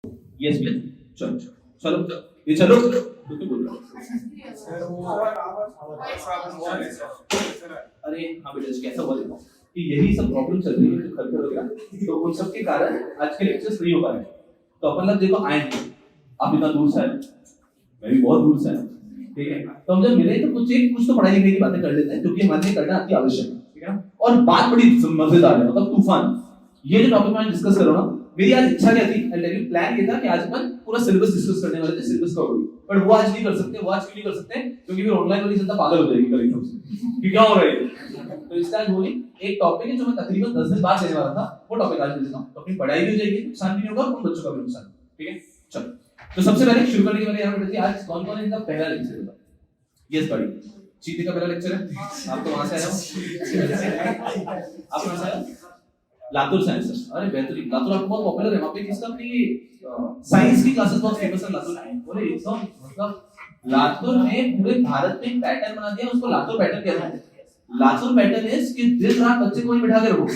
Yes please. चलो चलो ये चलो तो बोल रहा अरे हाँ बेटा कैसा हुआ देखो कि यही सब प्रॉब्लम चल रही है जो खर्च वगैरह, तो उन सब के कारण आज के लेक्चर्स नहीं हो पा रहे। तो अपन लोग देखो आए, आप इतना दूर से आए, मैं भी बहुत दूर से आया, ठीक है। तो हम जब मिले तो कुछ तो पढ़ाई लिखाई की बातें कर लेते हैं जो कि हमारे लिए करना अति आवश्यक है, ठीक है ना। और बात बड़ी मजेदार है, मतलब तूफान। ये जो टॉपिक मैं डिस्कस कर रहा हूँ ना, मेरी आज इच्छा क्या थी, आई टेल यू, प्लान ये था कि आज अपन पूरा सिलेबस डिस्कस करने वाले थे, सिलेबस का ओवरव्यू। बट वो आज नहीं कर सकते। वो आज क्यों नहीं कर सकते? क्योंकि फिर ऑनलाइन वाली जनता पागल हो जाएगी कल एकदम से कि क्या हो रहा है। तो इसका बोली एक टॉपिक है जो मैं तकरीबन 10 दिन बाद देने वाला था, वो टॉपिक आज ले लेता हूं। तो अपनी पढ़ाई भी हो जाएगी, नुकसान भी नहीं होगा, और बच्चों का भी नुकसान, ठीक है। चलो तो सबसे पहले शुरू करने के पहले यार बेटा आज कौन-कौन इनका पहला लेक्चर होगा? यस बड़ी चीते का पहला लेक्चर है। आप तो वहां से आए हो, आप कहां से आए? लातूर साइंस। अरे बेहतरीन, लातूर आपको बहुत पॉपुलर है। वहां पे किसका अपनी साइंस की क्लासेस बहुत फेमस है लातूर में। बोले एकदम मतलब लातूर ने पूरे भारत में पैटर्न बना दिया, उसको लातूर पैटर्न कहते हैं। लातूर पैटर्न इज कि दिन रात बच्चे को ही बिठा के रखो।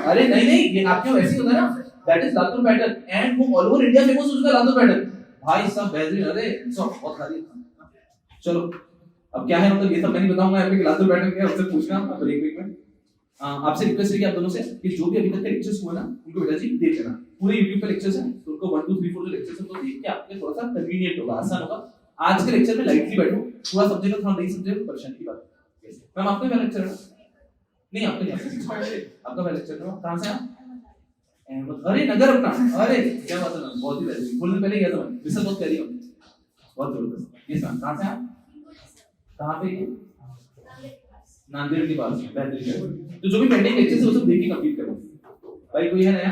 अरे नहीं नहीं, ये आपके वैसे होता है ना, that is Latur pattern, and वो ऑल ओवर इंडिया फेमस हो चुका है लातूर पैटर्न। भाई साहब बेहतरीन, अरे सब बहुत सारी। चलो अब क्या है, मतलब ये सब मैं नहीं बताऊंगा, आपके लातूर पैटर्न क्या है उससे पूछना आप ब्रेक में। आपसे रिक्वेस्ट है कि आप दोनों से कि जो भी अभी तक के लेक्चर्स हुए ना उनको बेटा जी देख लेना। पूरे YouTube पे लेक्चर्स हैं, तो उनको 1 2 3 4 जो लेक्चर्स हैं तो देख के आपके थोड़ा सा कन्वीनियंट होगा, आसान होगा। आज के लेक्चर में लाइटली बैठो, पूरा सब्जेक्ट थोड़ा नहीं समझे तो परेशानी की बात है। मैम आपका पहला लेक्चर है? नहीं आपका नहीं, आपका पहला लेक्चर है। कहां से आप? अहमद। अरे नगर अपना, अरे क्या बात है ना, बहुत ही बेहतरीन। बोलने पहले गया था मैं, रिसर्च बहुत करी हूं, बहुत जबरदस्त। ये सर कहां से आप? कहां पे ये? नांदेड़ के पास। बेहतरीन। तो जो भी पेंडिंग लेक्चर्स है वो सब देख के कंप्लीट करो। भाई कोई है नया?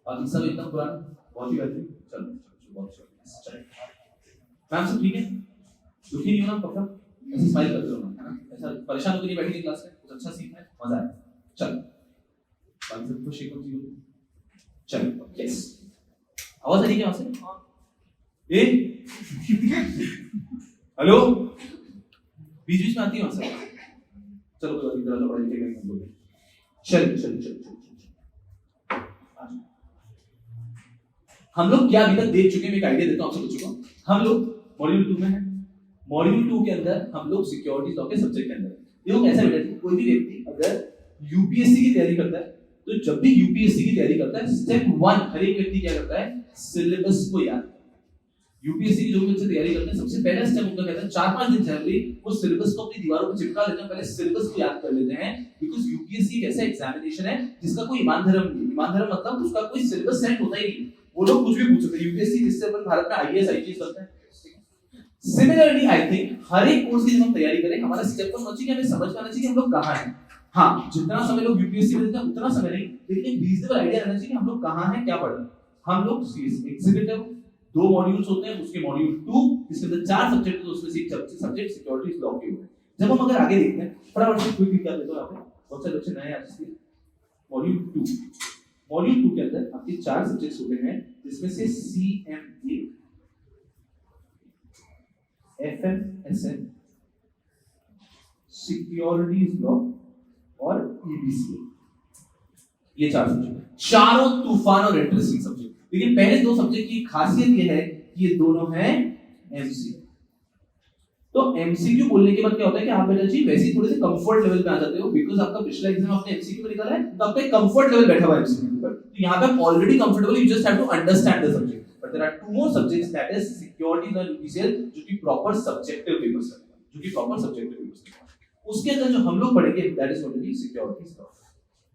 बाकी सब एकदम पुराना, बहुत ही बेहतरीन। चलो बहुत अच्छा चलो। मैम सब ठीक है? दुखी नहीं होना पक्का, ऐसे स्माइल करते रहो ना, ऐसा परेशान होकर नहीं बैठेंगे क्लास में, कुछ अच्छा सीखना है, मजा आए। चलो बाकी सब खुश हो जी। चलो यस, आवाज आ रही है वहां से? ए हेलो, बीच में आती है वहां से? चलो कोई बात नहीं, पढ़ाई लिखाई हम लोग। चल चल चल हम लोग क्या अभी तक देख चुके हैं, मैं एक आइडिया देता हूं आपसे बच्चों को। हम लोग मॉड्यूल 2 में हैं। मॉड्यूल 2 के अंदर हम लोग सिक्योरिटी लॉ के सब्जेक्ट के अंदर है। देखो कैसा बेटा, कोई भी व्यक्ति अगर यूपीएससी की तैयारी करता है तो जब भी यूपीएससी की तैयारी करता है स्टेप 1 हर एक व्यक्ति क्या करता है, सिलेबस को याद। यूपीएससी की जो भी बच्चे तैयारी करते हैं सबसे पहला स्टेप उनका कहता है 4-5 दिन पहले वो सिलेबस को अपनी दीवारों पर चिपका लेते हैं, पहले सिलेबस को याद कर लेते हैं। बिकॉज़ यूपीएससी एक ऐसा एग्जामिनेशन है जिसका कोई ईमान धर्म नहीं। ईमान धर्म मतलब उसका कोई सिलेबस सेट होता ही नहीं, वो लोग कुछ भी पूछ सकते हैं। यूपीएससी जिससे अपन भारत में आईएएस आईपीएस बनते हैं। सिमिलरली आई थिंक हर एक कोर्स की जब हम तैयारी करें हमारा स्टेप 1 होना चाहिए, हमें समझ में आना चाहिए हम लोग कहां हैं। हां जितना समय लोग यूपीएससी में देते हैं उतना समय नहीं, लेकिन एक रीजनेबल आईडिया रहना चाहिए कि हम लोग कहां हैं, क्या पढ़ रहे हैं। हम लोग एग्जीक्यूटिव 2 मॉड्यूल्स होते हैं, उसके मॉड्यूल 2 जिसके अंदर 4 सब्जेक्ट है, तो उसमें से एक सब्जेक्ट सिक्योरिटी लॉ के होते हैं। जब हम अगर आगे देखते हैं फटाफट से क्विक कर देता हूं, यहां पे बहुत सारे बच्चे नए आज के मॉड्यूल 2 के अंदर आपके 4 सब्जेक्ट्स होते हैं, जिसमें से सीएमए, एफएमएसएम, सिक्योरिटीज लॉ और ईबीसी। ये 4 सब्जेक्ट, चारों तूफान और इंटरेस्टिंग सब्जेक्ट। लेकिन पहले 2 सब्जेक्ट की खासियत ये है कि ये दोनों हैं एमसीक्यू। तो एमसीक्यू बोलने के बाद क्या होता है कि आप बेटा जी वैसे ही थोड़े से कंफर्ट लेवल पे आ जाते हो, बिकॉज़ आपका पिछला एग्जाम आपने एमसीक्यू में निकाला है, तो आपका एक कंफर्ट लेवल बैठा हुआ है एमसीक्यू पर। तो यहां पे already comfortable, you just have to understand the subject. But there are 2 more subjects, that is securities और यूपीसीएल, जो कि प्रॉपर सब्जेक्टिव पेपर्स है। उसके अंदर जो हम लोग पढ़ेंगे that is going to be securities law.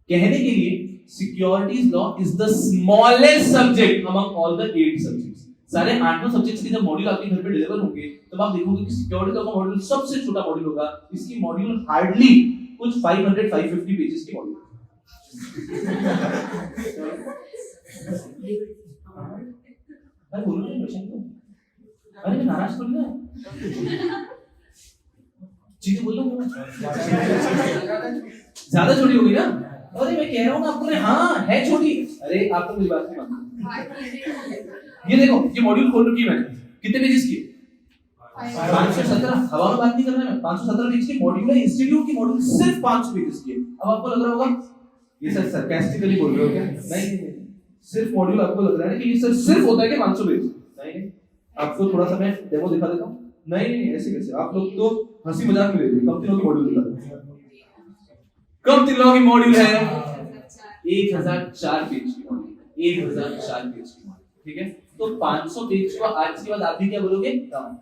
कहने के लिए securities law is the smallest subject among all the 8 subjects. सारे 8 सब्जेक्ट्स के जब मॉड्यूल आपके घर पे डिलीवर होंगे तब आप देखोगे कि सिक्योरिटी लॉ का मॉड्यूल सबसे छोटा मॉड्यूल होगा। इसकी मॉड्यूल हार्डली कुछ 500-550 पेजेस की मॉड्यूल। अरे बोलो ना क्वेश्चन को, अरे मैं नाराज थोड़ी ना, चीजें बोल लो ज्यादा छोटी होगी ना। अरे मैं कह रहा हूँ ना आपको, हाँ है छोटी। अरे आप तो मेरी बात नहीं मानते। ये देखो ये मॉड्यूल खोल रखी है मैंने, कितने पेजेस की? 517। हवा में बात नहीं कर रहा मैं, 517 पेज की मॉड्यूल है। इंस्टीट्यूट की मॉड्यूल सिर्फ 500 पेजेस की है। अब आपको लग रहा होगा ये सर सरकास्टिकली बोल रहे हो क्या? नहीं, सिर्फ मॉड्यूल आपको लग रहा है कि ये सिर्फ होता है कि 500 पेज? नहीं, आपको थोड़ा सा मैं डेमो दिखा देता हूँ। नहीं, ऐसे कैसे? आप लोग तो हंसी मजाक में लेते हैं। कम दिनों की मॉड्यूल दिखा देते हैं। कम दिनों की मॉड्यूल है 1004 पेज की मॉड्यूल, 1004 पेज की मॉड्यूल, ठीक है। तो 500 पेज को आज के बाद आप भी क्या बोलोगे? कम।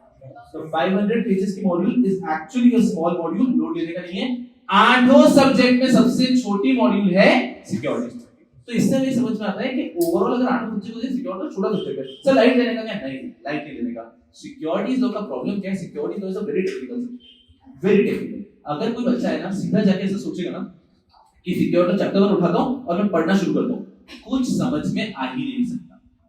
तो 500 पेजेस की module is actually a small module, load लेने का नहीं है। 8 सब्जेक्ट में सबसे छोटी मॉड्यूल है सिक्योरिटी। तो इससे हमें समझ में आता है कि ओवरऑल अगर 8 सब्जेक्ट हो जाए, सिक्योरिटी छोटा सब्जेक्ट है। सर लाइट लेने का क्या? नहीं, लाइट नहीं लेने का। सिक्योरिटीज लॉ का प्रॉब्लम क्या है? Security law is a very technical subject, very technical. अगर कोई बच्चा है ना, सीधा जाके ऐसे सोचेगा ना कि सिक्योरिटी चैप्टर 1 उठाता हूं और मैं पढ़ना शुरू करता हूं, कुछ समझ में आ ही नहीं सकता।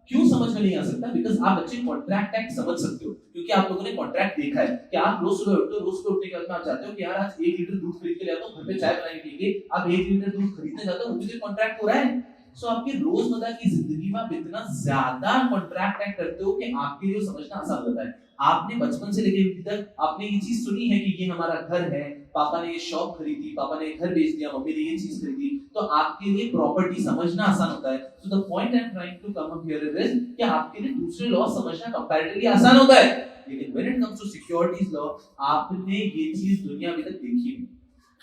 क्यों समझ में नहीं आ सकता? बिकॉज़ आप बच्चे कॉन्ट्रैक्ट एक्ट समझ सकते हो, क्योंकि आप लोगों ने कॉन्ट्रैक्ट देखा है कि आप रोज सुबह उठते हो, रोज सुबह उठने के बाद आप चाहते हो कि यार आज 1 लीटर दूध खरीद के ले आता हूं, घर पे चाय बनाने के लिए। आप 1 लीटर दूध खरीदने जाते हो, मुझे कॉन्ट्रैक्ट हो रहा है। सो आपकी रोजमर्रा की जिंदगी में आप इतना ज्यादा कॉन्ट्रैक्ट एक्ट करते हो कि आपके लिए समझना आसान होता है। आपने बचपन से लेकर अभी तक आपने ये चीज सुनी है कि ये हमारा घर है, पापा ने ये शॉप खरीदी, पापा ने घर बेच दिया, मम्मी ने ये चीज खरीदी, तो आपके लिए प्रॉपर्टी समझना आसान होता है। So the point I am trying to come up here is कि आपके लिए दूसरे लॉ समझना कंपैरेटिवली आसान होता है। लेकिन when it comes to securities law, आपने ये चीज दुनिया अभी तक देखी नहीं।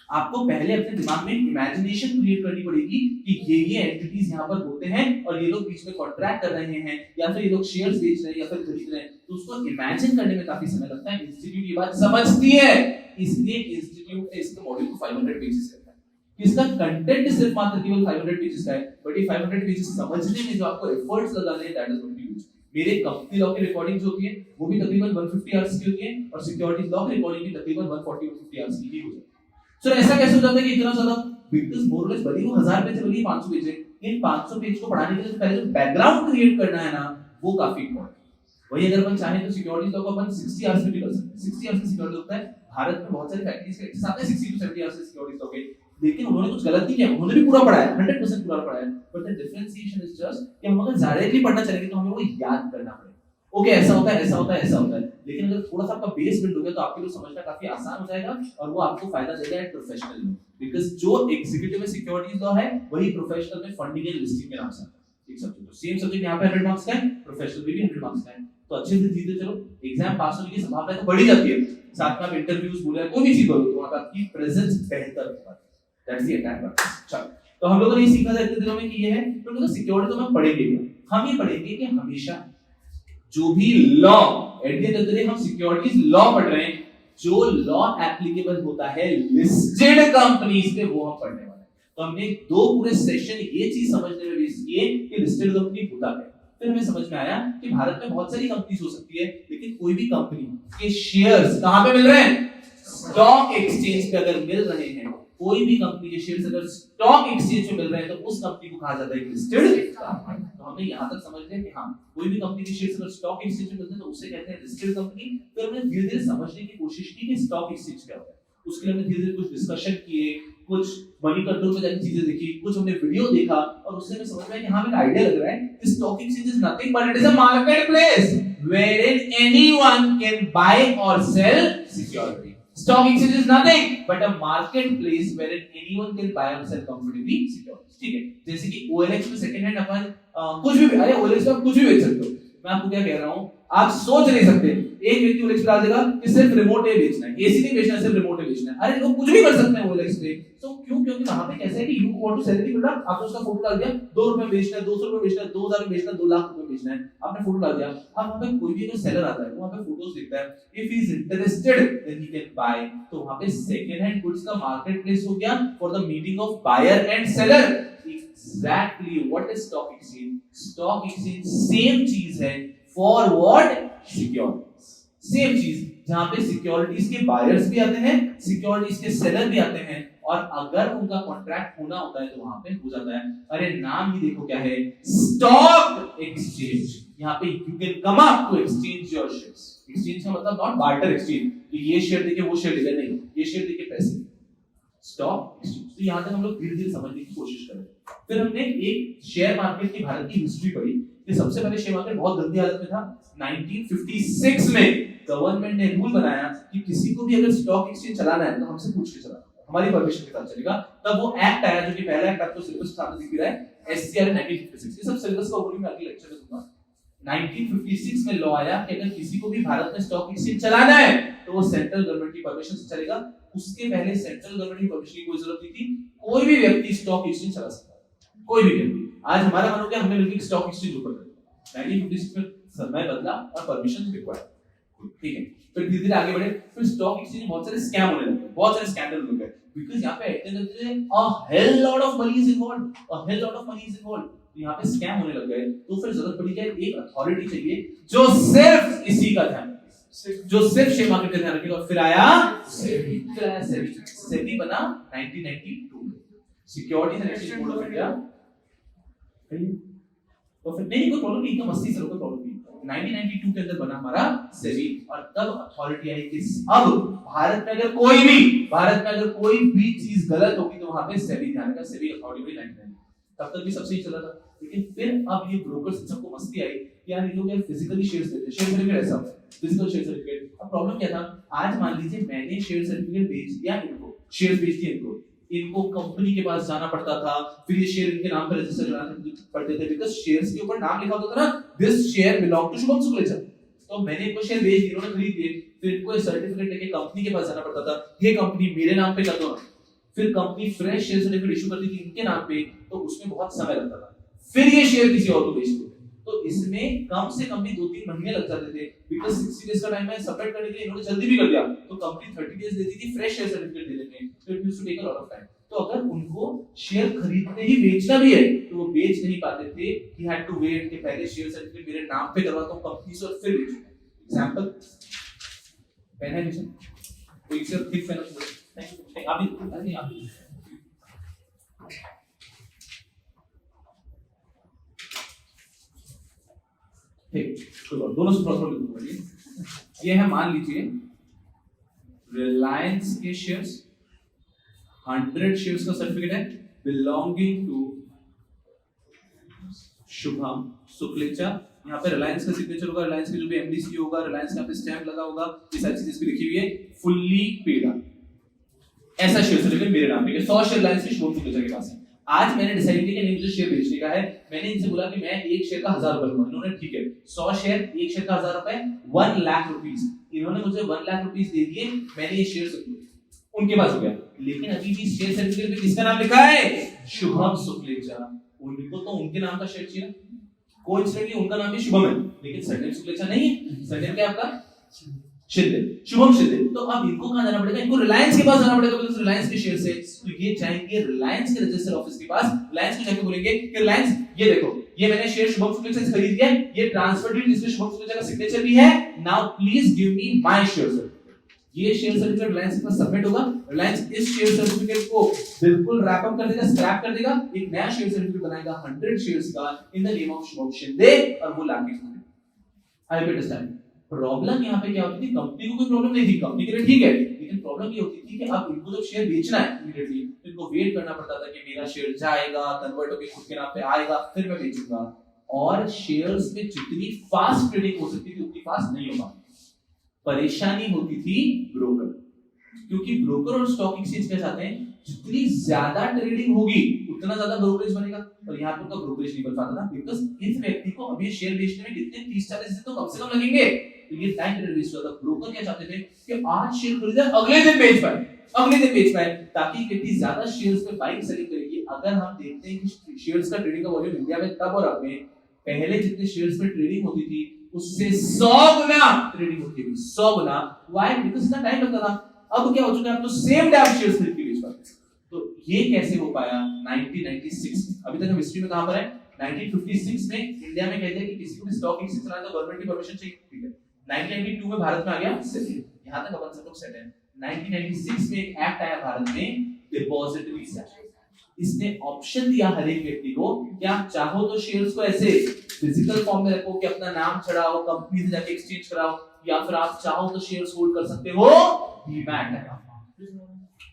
आपको पहले अपने दिमाग में इमेजिनेशन क्रिएट करनी पड़ेगी कि ये एंटिटीज यहाँ पर होते हैं और ये लोग बीच में कॉन्ट्रैक्ट कर रहे हैं, या फिर ये लोग शेयर्स बेच रहे हैं या फिर खरीद रहे हैं। तो उसको इमेजिन करने में काफी समय लगता है। इंस्टीट्यूट ये बात समझती है, इसलिए इंस्टीट्यूट ने इसके मॉड्यूल को 500 पेजेस रखा है। इसका कंटेंट सिर्फ मात्र केवल 500 पेजेस का है, बट ये 500 पेजेस समझने में जो आपको एफर्ट्स लगाने हैं, that is what we use. मेरे कंपनी लॉ की रिकॉर्डिंग जो होती है वो भी तकरीबन 150 आवर्स की होती है, और सिक्योरिटीज लॉ की रिकॉर्डिंग भी तकरीबन 140-150 आवर्स की ही होती है। सो ऐसा कैसे हो जाता है कि इतना ज्यादा? बिकॉज़ मोर और लेस भले वो 1000 पेज से भले 500 पेज है, इन 500 पेज को पढ़ाने के लिए पहले जो बैकग्राउंड क्रिएट करना है ना, वो काफी इंपॉर्टेंट। वही अगर अपन चाहें तो सिक्योरिटीज लॉ को अपन 60 आवर्स में भी कर सकते हैं। 60 आवर्स में सिक्योरिटी होता है। भारत में बहुत सारी फैक्ट्रीज के साथ है 60 to 70 आवर्स सिक्योरिटीज लॉ के, लेकिन उन्होंने कुछ गलत नहीं किया, उन्होंने भी पूरा पढ़ा है, 100% पूरा पढ़ा है। But the differentiation is just कि हम अगर डायरेक्टली पढ़ना चाहेंगे तो हमें वो याद करना पड़ेगा। ओके, ऐसा होता है, ऐसा होता है, ऐसा होता है। लेकिन अगर थोड़ा सा आपका बेस बिल्ड हो गया तो आपके लिए समझना काफी आसान हो जाएगा, और वो आपको फायदा देगा एट प्रोफेशनल में। बिकॉज़ जो एग्जीक्यूटिव में सिक्योरिटीज लॉ है, वही प्रोफेशनल में फंडिंग एंड लिस्टिंग के नाम से आता है। एक सब्जेक्ट, तो सेम सब्जेक्ट यहां पे 100 मार्क्स का है, प्रोफेशनल में भी 100 मार्क्स का है। तो अच्छे से जीते चलो, एग्जाम पास होने की संभावना तो बढ़ी जाती है। साथ में आप इंटरव्यूज बोले, कोई भी चीज करो तो वहां पे आपकी प्रेजेंस बेहतर होगा। दैट्स द एंटायर बात। चलो, तो हम लोगों ने ये सीखा था इतने दिनों में कि ये है, तो लोग सिक्योरिटी तो हम पढ़ेंगे। हम ये पढ़ेंगे कि हमेशा जो भी law at the end of the day हम सिक्योरिटीज लॉ पढ़ रहे हैं, जो लॉ एप्लीकेबल होता है लिस्टेड कंपनीज पे, वो हम पढ़ने वाले हैं। तो हमने 2 पूरे सेशन ये चीज समझने में वेस्ट किए कि लिस्टेड कंपनी होता है। फिर हमें समझ में आया कि भारत में बहुत सारी कंपनीज हो सकती है, लेकिन कोई भी कंपनी के शेयर्स कहां पे मिल रहे हैं? स्टॉक एक्सचेंज पे अगर मिल रहे हैं, कोई भी कंपनी के शेयर्स अगर स्टॉक एक्सचेंज में मिल रहे हैं, तो उस कंपनी को कहा जाता है लिस्टेड। तो हमने यहां तक समझ लिया कि हां, कोई भी कंपनी के शेयर्स अगर स्टॉक एक्सचेंज में मिलते हैं तो उसे कहते हैं लिस्टेड कंपनी। फिर हमने धीरे-धीरे समझने की कोशिश की कि स्टॉक एक्सचेंज क्या होता है। उसके लिए हमने धीरे-धीरे कुछ डिस्कशन किए, कुछ मनी कंट्रोल में जाके चीजें देखी, कुछ हमने वीडियो देखा, और उससे हमें समझ में आया कि हां, एक आइडिया लग रहा है कि stock exchange is nothing but it is a market place wherein anyone can buy or sell security. Stock exchange is nothing but a marketplace wherein anyone can buy or sell comfortably securities. ठीक है, जैसे कि OLX में second hand अपन कुछ भी, अरे OLX में आप कुछ भी बेच सकते हो। मैं आपको क्या कह रहा हूँ, आप सोच नहीं सकते एक व्यक्ति OLX पे आ जाएगा कि सिर्फ रिमोट है बेचना है, एसी नहीं बेचना, सिर्फ रिमोट है बेचना है। अरे लोग कुछ भी कर सकते हैं OLX पे। तो क्यों? क्योंकि वहां पे कैसा है कि you want to sell the product, आपने उसका फोटो डाल दिया, 2 रुपए में बेचना है, 200 रुपए बेचना है, 2000 में बेचना है, 2 लाख रुपए में बेचना है, आपने फोटो डाल दिया। अब वहां पे कोई भी अगर सेलर आता है, वहां पे फोटोज देखता है, if he is interested then he can buy. तो वहां पे सेकंड हैंड गुड्स का मार्केट प्लेस हो गया for the meeting of buyer and seller. Exactly what is stock exchange? Stock exchange same चीज है फॉर व्हाट? सिक्योरिटीज। सेम चीज, जहां पे सिक्योरिटीज के बायर्स भी आते हैं, सिक्योरिटीज के सेलर भी आते हैं, और अगर उनका कॉन्ट्रैक्ट होना होता है तो वहां पे हो जाता है। अरे नाम ही देखो क्या है, स्टॉक एक्सचेंज। यहाँ पे you can come up to exchange your shares. Exchange का मतलब नॉट बार्टर एक्सचेंज कि ये शेयर देके वो शेयर लेगा, नहीं, ये शेयर देके पैसे। Stock exchange. तो यहाँ तक हम लोग धीरे-धीरे समझने की कोशिश कर रहे हैं। फिर हमने एक शेयर मार्केट की भारत की हिस्ट्री पढ़ी कि सबसे पहले शेयर मार्केट बहुत गंदी हालत में था। 1956 में गवर्नमेंट ने रूल बनाया कि किसी को भी अगर स्टॉक एक्सचेंज चलाना है तो हमसे पूछ के चलाना। हमारी परमिशन के साथ चलेगा। तब वो एक्ट आया जो कि पहला एक्ट आपको सिलेबस के साथ दिख रहा है, एससीआर 1956। ये सब सिलेबस का ओवरव्यू मैं अगले लेक्चर में दूंगा। 1956 में लॉ आया कि अगर किसी को भी भारत में स्टॉक एक्सचेंज चलाना है तो वो सेंट्रल गवर्नमेंट की परमिशन से चलेगा। उसके पहले सेंट्रल गवर्नमेंट की परमिशन की कोई जरूरत नहीं थी, कोई भी व्यक्ति स्टॉक एक्सचेंज चला सकता है, कोई भी व्यक्ति। आज हमारा मानो कि हमने मिलकर स्टॉक एक्सचेंज ओपन कर 1956 में समय बदला और परमिशन रिक्वायर्ड, ठीक है। फिर धीरे धीरे आगे बढ़े, फिर स्टॉक एक्सचेंज में बहुत सारे स्कैम होने लगे, बहुत सारे स्कैंडल हो गए, बिकॉज़ यहां पे a hell lot of money is involved, a hell lot of money is involved. यहाँ पे स्कैम होने लग गए, तो फिर जरूरत पड़ी कि एक अथॉरिटी चाहिए जो सिर्फ इसी का ध्यान रखे, जो सिर्फ शेयर मार्केट का ध्यान रखेगा। फिर आया सेबी, सेबी बना 1992 में, securities and exchange board of India. तो फिर नहीं कोई प्रॉब्लम नहीं, एकदम 80 से कोई प्रॉब्लम नहीं। 1992 के अंदर बना हमारा सेबी, और तब अथॉरिटी आई कि अब भारत में अगर कोई भी चीज गलत होगी तो वहां पे सेबी ध्यान रखेगा। सेबी अथॉरिटी हुई 1992। तब तक भी सबसे ही चला था, लेकिन फिर अब ये ब्रोकर्स सबको मस्ती आई कि यार ये लोग यार फिजिकली शेयर्स देते हैं, शेयर सर्टिफिकेट ऐसा होता है, फिजिकल शेयर सर्टिफिकेट। अब प्रॉब्लम क्या था, आज मान लीजिए मैंने शेयर सर्टिफिकेट बेच दिया इनको, शेयर बेच दिए इनको कंपनी के पास जाना पड़ता था, फिर ये शेयर इनके नाम पर रजिस्टर कराने पड़ते थे, बिकॉज़ शेयर्स के ऊपर नाम लिखा होता था ना, this share belong to Shubham Shuklecha. तो मैंने इनको शेयर बेच दिए, इन्होंने खरीद लिए, फिर इनको सर्टिफिकेट लेके कंपनी के पास जाना पड़ता था, ये कंपनी मेरे नाम पे कर दो, फिर company fresh share certificate issue करती थी इनके नाम पे, तो उसमें बहुत समय लगता था, फिर ये शेयर किसी और को बेचते थे। तो इसमें कम से कम भी 2-3 महीने लग जाते थे, बिकॉज़ 60 डेज का टाइम है सबमिट करने के लिए, इन्होंने जल्दी भी कर दिया, तो कंपनी 30 डेज देती थी फ्रेश शेयर सर्टिफिकेट देने में, तो it used to take a lot of time. तो अगर उनको शेयर खरीदते ही बेचना भी है तो वो बेच नहीं पाते थे, ही हैड टू वेट कि पहले शेयर सर्टिफिकेट मेरे नाम पे करवाता हूं कंपनी से और फिर बेचूंगा। एग्जांपल पेन है नीचे, कोई से थिक पेन नहीं, आप भी ठीक, तो दोनों से थोड़ा लिखूंगा। ये है, मान लीजिए रिलायंस के शेयर्स 100 शेयर्स का सर्टिफिकेट है बिलोंगिंग टू शुभम शुक्लेचा। यहाँ पे रिलायंस का सिग्नेचर होगा, रिलायंस के जो भी एमडी सी होगा, रिलायंस का पे स्टैंप लगा होगा, ये सारी चीजें इसमें लिखी हुई है, फुल्ली पेड अप। ऐसा शेयर सर्टिफिकेट मेरे नाम पे, 100 शेयर रिलायंस के शुभम शुक्लेचा के पास है। आज मैंने डिसाइड किया कि मुझे शेयर बेचने का है, मैंने इनसे बोला कि मैं एक शेयर का 1000 रुपए लूंगा, इन्होंने ठीक है 100 शेयर, एक शेयर का 1000 रुपए, 1 लाख रुपीस, इन्होंने मुझे 1 लाख रुपीस दे दिए, मैंने ये शेयर उनके पास हो गया, लेकिन अभी भी शेयर सर्टिफिकेट पे किसका नाम लिखा है, शुभम शुक्लेचा। उनको तो उनके नाम का शेयर चाहिए, कोइंसिडेंटली उनका नाम भी शुभम है, लेकिन सरनेम शुक्लेचा नहीं है। सरनेम क्या आपका, शिंदे, शुभम शिंदे। तो अब इनको कहां जाना पड़ेगा, इनको रिलायंस के पास जाना पड़ेगा, बिकॉज़ रिलायंस के शेयर से, तो ये जाएंगे रिलायंस के रजिस्टर ऑफिस के पास, रिलायंस को जाके बोलेंगे कि रिलायंस ये देखो, ये मैंने शेयर शुभम शुक्लेचा से खरीद लिया, ये ट्रांसफर डीड जिसमें शुभम शुक्लेचा का सिग्नेचर भी है, now please give me my share certificate. ये शेयर सर्टिफिकेट रिलायंस के पास सबमिट होगा, रिलायंस इस शेयर सर्टिफिकेट को बिल्कुल रैप अप कर देगा, स्क्रैप कर देगा, एक नया शेयर सर्टिफिकेट बनाएगा 100 शेयर्स का in the name of Shubham Shinde, और वो लाके आई अंडरस्टैंड। प्रॉब्लम यहाँ पे क्या होती थी, कंपनी को कोई प्रॉब्लम नहीं थी, कंपनी के लिए ठीक है, लेकिन प्रॉब्लम ये होती थी कि अब इनको जब शेयर बेचना है इमीडिएटली, तो इनको वेट करना पड़ता था कि मेरा शेयर जाएगा, कन्वर्ट होकर खुद के नाम पे आएगा, फिर मैं बेचूंगा, और शेयर्स में जितनी फास्ट ट्रेडिंग हो सकती थी उतनी फास्ट नहीं हो पाती। परेशानी होती थी ब्रोकर, क्योंकि ब्रोकर और स्टॉक एक्सचेंज क्या चाहते हैं, जितनी ज्यादा ट्रेडिंग होगी उतना ज्यादा ब्रोकरेज बनेगा, और यहाँ पे उनका ब्रोकरेज नहीं बन पाता था, बिकॉज़ इस व्यक्ति को अभी शेयर बेचने में कितने 30-40 दिन तो कम से कम लगेंगे, तो ये टाइम पीरियड वेस्ट होता था। ब्रोकर क्या चाहते थे कि आज शेयर खरीदे, अगले दिन बेच पाए, ताकि व्यक्ति ज्यादा शेयर्स पे बाइंग सेलिंग करेगी। अगर हम देखते हैं कि शेयर्स का ट्रेडिंग का वॉल्यूम इंडिया में तब और अब में, पहले जितने शेयर्स पे ट्रेडिंग होती थी उससे 100 गुना ट्रेडिंग होती थी, 100 गुना। व्हाई? बिकॉज़ इतना टाइम लगता था। अब क्या हो चुका है, आप तो सेम डे आप शेयर्स खरीद के बेच पाते हैं। तो ये कैसे हो पाया 1996 में? अभी तक हम हिस्ट्री में कहां पर है, 1956 में इंडिया में कहते हैं कि किसी को भी स्टॉक एक्सचेंज चलाना तो गवर्नमेंट की परमिशन चाहिए, ठीक है। 1992 में भारत में आ गया सेबी, यहां तक अपन सब लोग सेट है। 1996 में एक एक्ट आया भारत में, डिपॉजिटरी एक्ट। इसने ऑप्शन दिया हर एक व्यक्ति को कि आप चाहो तो शेयर्स को ऐसे फिजिकल फॉर्म में रखो कि अपना नाम चढ़ाओ, कंपनी से जाके एक्सचेंज कराओ, या फिर आप चाहो तो शेयर्स होल्ड कर सकते हो डीमैट अकाउंट।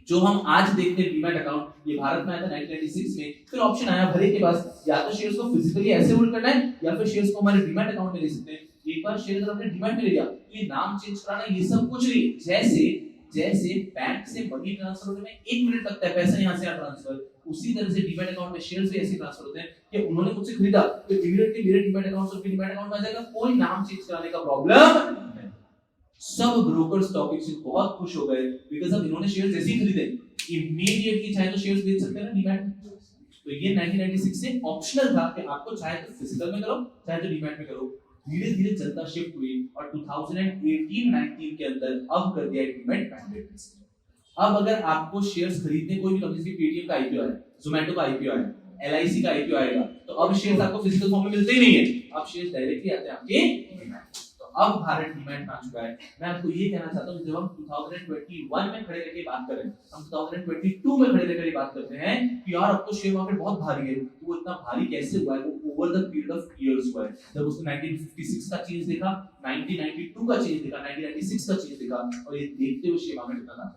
जो हम आज देखते हैं डीमैट अकाउंट, ये भारत में आया था 1996 में। फिर ऑप्शन आया हर एक के पास, या तो शेयर्स को फिजिकली ऐसे होल्ड करना है, या फिर शेयर्स को हमारे डीमैट अकाउंट में ले सकते हैं। एक बार शेयर अगर आपने डीमैट में ले लिया तो ये नाम चेंज कराना, ये सब कुछ नहीं। जैसे जैसे बैंक से मनी ट्रांसफर होने में 1 मिनट लगता है, पैसा यहाँ से यहाँ ट्रांसफर, उसी तरह से डीमैट अकाउंट में शेयर्स भी ऐसे ट्रांसफर होते हैं कि उन्होंने मुझसे खरीदा तो इमीडिएटली मेरे डीमैट अकाउंट से उनके डीमैट अकाउंट में आ जाएगा, कोई नाम चेंज कराने का प्रॉब्लम नहीं। सब ब्रोकर स्टॉक एक्सचेंज बहुत खुश हो गए बिकॉज़ अब इन्होंने शेयर्स ऐसे ही खरीदे, इमीडिएटली चाहे तो शेयर्स बेच सकते हैं ना डीमैट। तो ये 1996 से ऑप्शनल था कि आपको चाहे तो फिजिकल में करो चाहे तो डीमैट में करो। धीरे धीरे जनता शिफ्ट हुई और 2018-19 के अंदर अब कर दिया डीमैट मैंडेटरी। अब अगर आपको शेयर्स खरीदने, कोई भी कंपनी की पेटीएम का आईपीओ है, जोमेटो का आईपीओ है, एलआईसी का आईपीओ आएगा, तो अब शेयर्स आपको फिजिकल फॉर्म में मिलते ही नहीं है, अब शेयर्स डायरेक्टली आते हैं आपके डीमैट। तो अब भारत डीमैट में आ चुका है। मैं आपको ये कहना चाहता हूं जब हम 2021 में खड़े रहकर बात करें, हम 2022 में खड़े रहकर बात करते हैं कि यार अब तो शेयर मार्केट बहुत भारी है, तो वो इतना भारी कैसे हुआ है? वो over the period of years हुआ है। जब उसने 1956 का चेंज देखा, 1992 का चेंज देखा, 1996 का चेंज देखा, और ये देखते हुए शेयर मार्केट इतना था।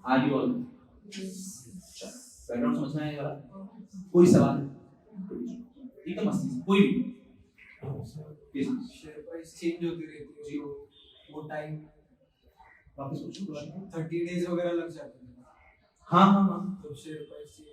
आर यू ऑल बैकग्राउंड समझ में आया वाला? कोई सवाल? एकदम मस्ती से, कोई भी शेयर प्राइस चेंज होती रहती है जी, वो टाइम वापस पूछो। 30 डेज वगैरह लग जाते हैं। हाँ तो शेयर प्राइस चेंज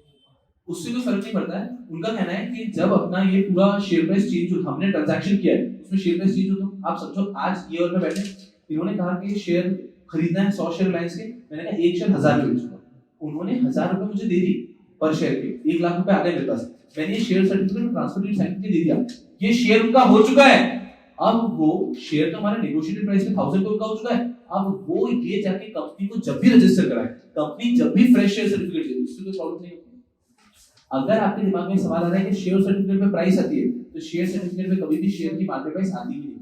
उससे कोई फर्क नहीं पड़ता है। उनका कहना है कि जब अपना ये पूरा शेयर प्राइस चेंज हो, हमने ट्रांजैक्शन किया है उसमें शेयर प्राइस चेंज हो, तो आप समझो आज ये और मैं बैठे, इन्होंने कहा कि शेयर खरीदना है 100 शेयर रिलायंस के, मैंने कहा एक शेयर 1000 में बेचूंगा, उन्होंने 1000 रुपए मुझे दे दी पर शेयर के, 1 लाख रुपए आ गए मेरे पास, मैंने ये share certificate transfer deed sign करके दे दिया, ये शेयर उनका हो चुका है। अब वो शेयर तो हमारे नेगोशिएटेड प्राइस में 1000 पे उनका हो चुका है। अब वो ये जाके कंपनी को जब भी रजिस्टर कराए, कंपनी जब भी फ्रेश शेयर सर्टिफिकेट दे, उससे कोई प्रॉब्लम नहीं होती। अगर आपके दिमाग में सवाल आ रहा है कि शेयर सर्टिफिकेट में प्राइस आती है, तो शेयर सर्टिफिकेट में कभी भी शेयर की मार्केट प्राइस आती ही नहीं।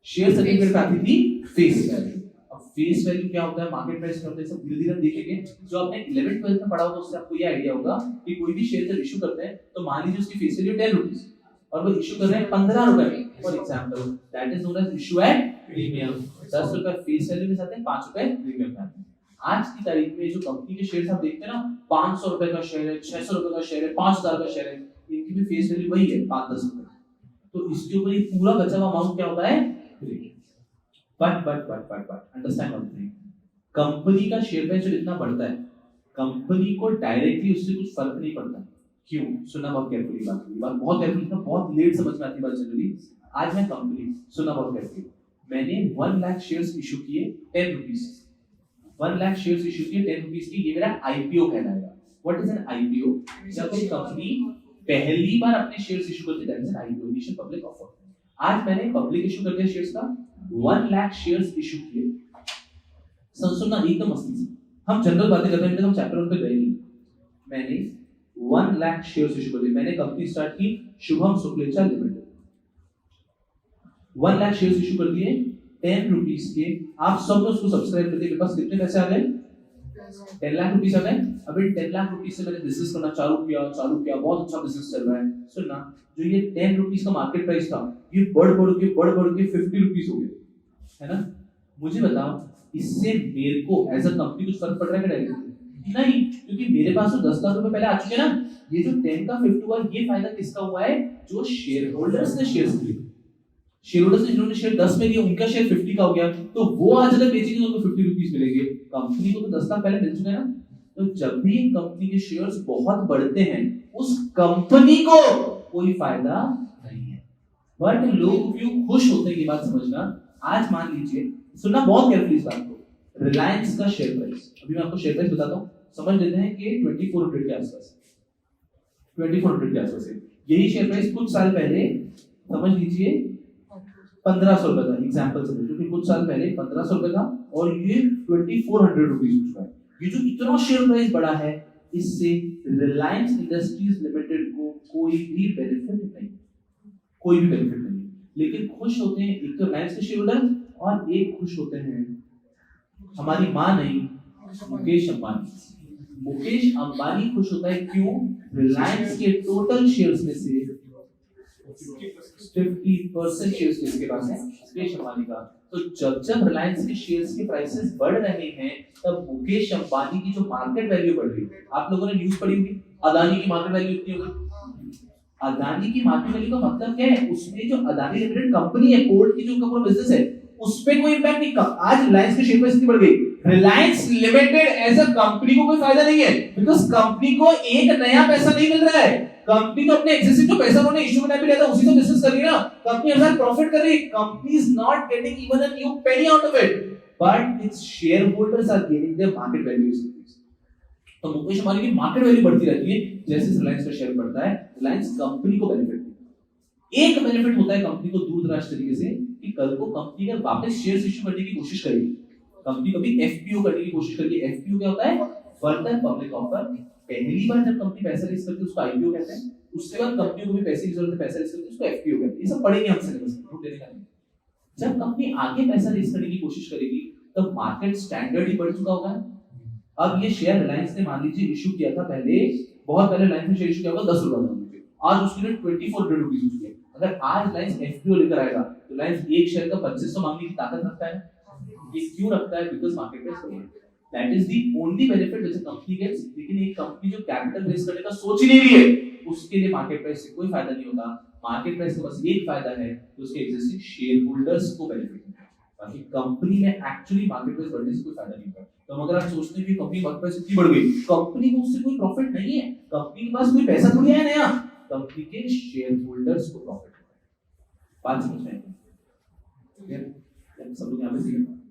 शेयर सर्टिफिकेट पे आती थी फेस वैल्यू। अब फेस वैल्यू क्या होता है, मार्केट प्राइस क्या होता है, सब धीरे-धीरे देखेंगे। जो आपने 11th-12th में पढ़ा होगा उससे आपको ये आईडिया होगा कि कोई भी शेयर जब इश्यू करते हैं तो मान लीजिए उसकी फेस वैल्यू 10 रुपीस और वो इश्यू कर रहे हैं 15 रुपए में, for example that is known as issue at premium. 10 रुपए फेस वैल्यू में आते हैं, 5 रुपए प्रीमियम में आते हैं। आज की तारीख में जो कंपनी के शेयर्स आप देखते हैं ना, 500 रुपए का शेयर है, 600 रुपए का शेयर है, 5000 का शेयर है, इनकी भी फेस वैल्यू वही है 5-10 रुपए। तो इसके ऊपर ये पूरा बचा हुआ अमाउंट क्या होता है, but understand one thing, company का शेयर प्राइस जो इतना बढ़ता है, कंपनी को डायरेक्टली उससे कुछ फर्क नहीं पड़ता। क्यों? सुनना बहुत केयरफुली बात बहुत केयरफुली, बहुत लेट समझ में आती बात जनरली। आज मैं कंपनी, सुनना बहुत केयरफुली, मैंने 1 लाख शेयर्स इशू किए 10 रुपीस, 1 लाख शेयर्स इशू किए 10 रुपीस की, ये मेरा आईपीओ कहलाएगा। What is an IPO? जब कोई कंपनी पहली बार अपने शेयर्स इशू करती है, that is an IPO, initial public offer. आज मैंने पब्लिक इशू कर दिया शेयर्स का, 1 लाख शेयर्स इशू किए। सुनना एकदम मस्ती से, हम जनरल बातें कर रहे हैं, हम चैप्टर 1 पे गए नहीं। मैंने 1 लाख शेयर्स इशू कर दिए, मैंने कंपनी स्टार्ट की Shubham Suklecha limited, 1 lakh shares issue कर दिए 10 रुपीस के। आप सब उसको सब्सक्राइब कर दिए, मेरे पास कितने पैसे आ गए? 10 लाख रुपीस आ गए। अभी 10 लाख रुपीस से मैंने बिजनेस करना चालू किया, बहुत अच्छा बिजनेस चल रहा है। सुनना, जो ये 10 रुपीस का मार्केट प्राइस था, ये बढ़ बढ़ के 50 रुपीस हो गया, है ना? मुझे बताओ, इससे मेरे को एज अ कंपनी कुछ फर्क पड़ रहा है डायरेक्टली? नहीं, क्योंकि मेरे पास तो 10 लाख रुपए पहले आ चुके ना। ये जो 10 का 50 हुआ, ये फायदा किसका हुआ है? जो शेयर होल्डर्स ने शेयर्स लिए, शेयर होल्डर्स ने जिन्होंने शेयर 10 में दिया, उनका शेयर 50 का हो गया, तो वो आज अगर बेचेंगे तो उनको 50 रुपीस मिलेंगे। कंपनी को तो 10 लाख पहले मिल चुके हैं ना। तो जब भी कंपनी के शेयर्स बहुत बढ़ते हैं, उस कंपनी को कोई फायदा नहीं है, बट लोग क्यों खुश होते हैं, ये बात समझना। आज मान लीजिए, सुनना बहुत केयरफुली इस बात को, रिलायंस का शेयर प्राइस, अभी मैं आपको शेयर प्राइस बताता हूँ, समझ लेते हैं कि 2400 के आसपास, 2400 के आसपास है। यही शेयर प्राइस कुछ साल पहले समझ लीजिए 1500 रुपए था, एग्जांपल समझ लो कि कुछ साल पहले 1500 रुपए था और ये 2400 रुपीस हो चुका है। ये जो इतना शेयर प्राइस बढ़ा है, इससे रिलायंस इंडस्ट्रीज लिमिटेड को कोई भी बेनिफिट नहीं, कोई भी बेनिफिट नहीं। लेकिन खुश होते हैं एक तो रिलायंस के शेयर होल्डर, और एक खुश होते हैं हमारी मां नहीं, मुकेश अंबानी। मुकेश अंबानी खुश होता है, क्यों? रिलायंस के टोटल शेयर्स में से 50% शेयर्स किसके पास है? मुकेश अंबानी का। तो जब रिलायंस के शेयर्स के प्राइसेस बढ़ रहे हैं, तब मुकेश अंबानी की जो मार्केट वैल्यू बढ़ रही है। आप लोगों ने न्यूज़ पढ़ी होगी, अदानी की मार्केट वैल्यू इतनी हो गई। अदानी की मार्केट वैल्यू का मतलब क्या है? उसमें जो अदानी लिमिटेड कंपनी है, पोर्ट की जो उनका पूरा बिजनेस है, उस पे कोई इंपैक्ट नहीं। आज रिलायंस की शेयर प्राइस कितनी बढ़ गई? Reliance limited as a company को कोई फायदा नहीं है, बिकॉज कंपनी को एक नया पैसा नहीं मिल रहा है। कंपनी तो अपने एग्जिस्टिंग जो पैसा उन्होंने इश्यू में भी लिया था उसी से बिजनेस कर रही है ना। कंपनी हजार प्रॉफिट कर रही है, company is not getting even a new penny out of it, but its share holders are getting their market values. तो मुकेश अंबानी की मार्केट वैल्यू बढ़ती रहती है जैसे रिलायंस का शेयर बढ़ता है। रिलायंस कंपनी को बेनिफिट, एक बेनिफिट होता है कंपनी को दूर दराज तरीके से कि कल को कंपनी अगर वापस शेयर्स इश्यू करने की कोशिश करेगी, कंपनी कभी एफपीओ करने की कोशिश करेगी। एफपीओ क्या होता है? Further public offer. पहली बार जब कंपनी पैसा रेज करती है उसको आईपीओ कहते हैं, उसके बाद कंपनी को भी पैसे की जरूरत है, पैसा रेज करती है उसको एफपीओ कहते हैं। ये सब पढ़ेंगे हम सिलेबस में, देने का नहीं। जब कंपनी आगे पैसा रेज करने की कोशिश करेगी तब मार्केट स्टैंडर्ड ही बढ़ चुका होगा। अब ये शेयर रिलायंस ने मान लीजिए इशू किया था पहले, बहुत पहले रिलायंस ने शेयर इशू किया होगा 10 रुपए में, आज उसकी रेट 2400 रुपीस हो चुकी है। अगर आज रिलायंस एफपीओ लेकर आएगा तो रिलायंस एक शेयर का 2500 मांगने की ताकत रखता है। ये क्यों रखता है? बिकॉज़ मार्केट प्राइस बढ़ है। That is the only benefit which a company gets. लेकिन एक कंपनी जो कैपिटल रेज करने का सोच ही नहीं रही है उसके लिए मार्केट प्राइस से कोई फायदा नहीं होता। मार्केट प्राइस का बस एक फायदा है कि उसके एग्जिस्टिंग शेयर होल्डर्स को बेनिफिट मिलता है, बाकी कंपनी में एक्चुअली मार्केट प्राइस बढ़ने से कोई फायदा नहीं होता। तो अगर आप सोचते हैं कि कंपनी मार्केट प्राइस इतनी बढ़ गई, कंपनी को उससे कोई प्रॉफिट नहीं है, कंपनी के पास कोई पैसा थोड़ी है नया, कंपनी के शेयर होल्डर्स को प्रॉफिट है। बात समझ में आई? सब लोग यहां पे सीख रहे हैं।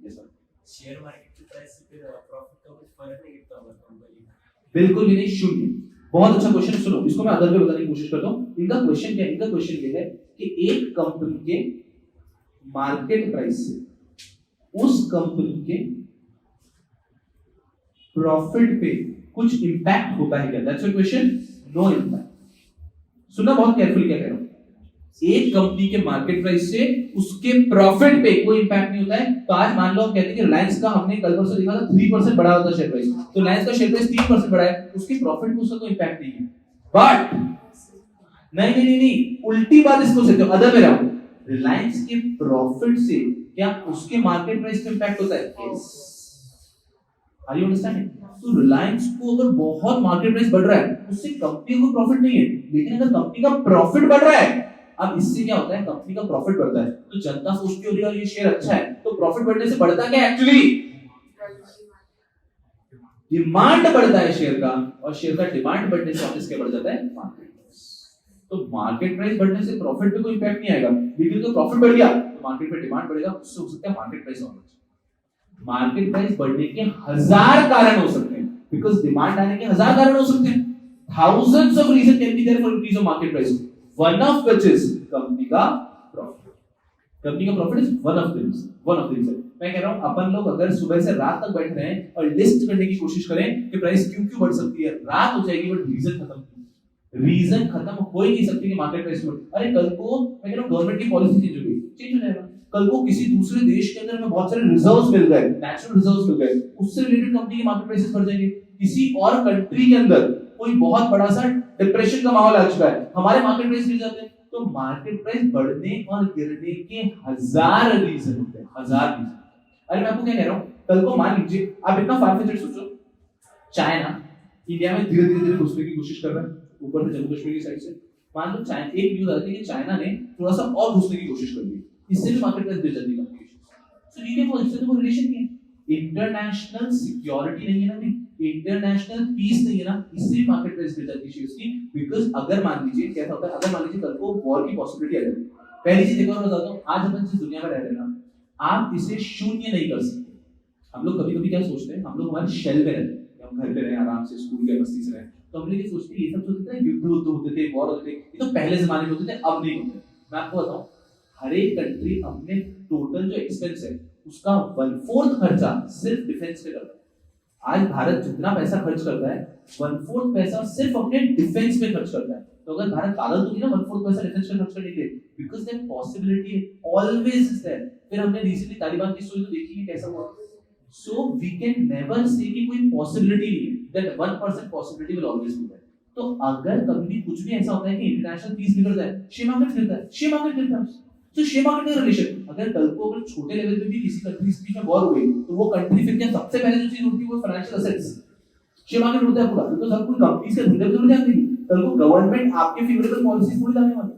शेयर मार्केट की प्राइस से फिर प्रॉफिट का कुछ फर्क नहीं गिरता होगा कंपनी? बिल्कुल भी नहीं, शून्य। बहुत अच्छा क्वेश्चन, सुनो इसको मैं अदर वे बताने की कोशिश करता हूं। इनका क्वेश्चन क्या है? इनका क्वेश्चन ये है कि एक कंपनी के मार्केट प्राइस से उस कंपनी के प्रॉफिट पे कुछ इंपैक्ट होता है क्या? That's your question. No impact. सुनना बहुत केयरफुली क्या कह रहा हूं। एक कंपनी के मार्केट प्राइस से उसके प्रॉफिट पे कोई इंपैक्ट नहीं होता है। तो आज मान लो हम कहते हैं कि रिलायंस का हमने कल परसों देखा था 3% बढ़ा होता शेयर प्राइस, तो रिलायंस का शेयर प्राइस 3% बढ़ा है, उसके प्रॉफिट पे उसका कोई इंपैक्ट नहीं है। बट नहीं, उल्टी बात इसको सोचो, अदर वे राउंड। रिलायंस के प्रॉफिट से क्या उसके मार्केट प्राइस पे इंपैक्ट होता है? यस। Are you understanding? तो रिलायंस को अगर बहुत मार्केट प्राइस बढ़ रहा है उससे कंपनी को प्रॉफिट नहीं है, लेकिन अगर कंपनी का प्रॉफिट बढ़ रहा है, अब इससे क्या होता है? कंपनी का प्रॉफिट बढ़ता है तो जनता सोचती होगी यार ये शेयर अच्छा है, तो प्रॉफिट बढ़ने से बढ़ता क्या एक्चुअली? डिमांड बढ़ता है शेयर का, और शेयर का डिमांड बढ़ने से ऑब्वियसली क्या बढ़ जाता है? Market price. तो मार्केट प्राइस बढ़ने से प्रॉफिट पे कोई इंपैक्ट नहीं आएगा, लेकिन अगर प्रॉफिट बढ़ गया तो मार्केट पे डिमांड बढ़ेगा, उससे हो सकता है मार्केट प्राइस और मार्केट प्राइस बढ़ने के 1000 कारण हो सकते हैं, बिकॉज़ डिमांड आने के 1000 कारण हो सकते हैं। Thousands of reasons can be there for increase of market price. One of which is company का प्रॉफिट। कंपनी का profit is one of the reason. मैं कह रहा हूं अपन लोग अगर सुबह से रात तक बैठ रहे हैं और लिस्ट करने की कोशिश करें कि प्राइस क्यों बढ़ सकती है, रात हो जाएगी बट रीजन खत्म हो ही नहीं सकती कि मार्केट प्राइस बढ़। अरे कल को मैं कह रहा हूं गवर्नमेंट की पॉलिसी चेंज हो जाएगा, कल को किसी दूसरे देश के अंदर में बहुत सारे रिजर्व्स मिल गए, नेचुरल रिजर्व्स मिल गए, उससे रिलेटेड कंपनी की मार्केट प्राइसेस बढ़ जाएंगे। किसी और कंट्री के अंदर कोई बहुत बड़ा सा डिप्रेशन का माहौल आ चुका है, हमारे मार्केट प्राइस गिर जाते हैं। तो मार्केट प्राइस बढ़ने और गिरने के 1000 रीजन होते हैं, 1000 रीजन। अरे मैं आपको क्या कह रहा हूं, कल को मान लीजिए आप इतना फार-फेच्ड सोचो, चाइना इंडिया में धीरे धीरे घुसने की कोशिश कर रहा है, ऊपर से जम्मू कश्मीर की साइड से। मान लो चाइना, एक न्यूज़ आती है कि चाइना ने थोड़ा सा और घुसने की कोशिश कर ली, इससे भी मार्केट प्राइस गिर जाती है। सो ये देखो इससे तो कोई रिलेशन नहीं है। इंटरनेशनल सिक्योरिटी नहीं है ना, इंटरनेशनल पीस नहीं है ना, इससे भी मार्केट प्राइस गिर जाती है शेयर्स की। बिकॉज़ अगर मान लीजिए क्या होता है, अगर मान लीजिए कल को वॉर की पॉसिबिलिटी आ जाए, पहली चीज देखो मैं बताता हूं, आज अपन जिस दुनिया में रह रहे हैं ना, आप इसे शून्य नहीं कर सकते। हम लोग कभी-कभी क्या सोचते हैं, हम लोग हमारे शेल में रहते हैं, हम घर पे रहे आराम से, स्कूल के मस्ती से रहे, तो हम लोग ये सोचते हैं ये सब सोचते हैं युद्ध होते थे, वॉर होते थे, ये तो पहले जमाने में होते थे, अब नहीं होते। मैं आपको बताऊं, हर एक कंट्री अपने टोटल जो एक्सपेंस है उसका 1/4 खर्चा सिर्फ डिफेंस पे करता है। आज भारत जितना पैसा खर्च करता है 1/4 पैसा सिर्फ अपने डिफेंस पे खर्च करता है। तो अगर भारत पागल तो नहीं ना 1/4 पैसा डिफेंस पे खर्च करने के लिए, because that possibility always is there. फिर हमने रिसेंटली तालिबान की स्टोरी तो देखी है कैसा हुआ। So we can never say कि कोई पॉसिबिलिटी नहीं है, that 1% possibility will always be there. तो अगर कभी भी कुछ भी ऐसा होता है कि इंटरनेशनल पीस बिगड़ जाए, शेयर मार्केट गिरता है, शेयर मार्केट गिरता है। तो शेयर मार्केट का रिलेशन, अगर कल को अगर छोटे लेवल पे भी किसी कंट्री के बीच में वॉर हो गई, तो वो कंट्री फिर क्या सबसे पहले जो चीज उठती है वो फाइनेंशियल एसेट्स, शेयर मार्केट उठता है पूरा, बिकॉज़ हर कोई कंपनीज के धंधे बदल जाते हैं। कल को गवर्नमेंट आपके फेवरेबल पॉलिसीज थोड़ी लाने वाली।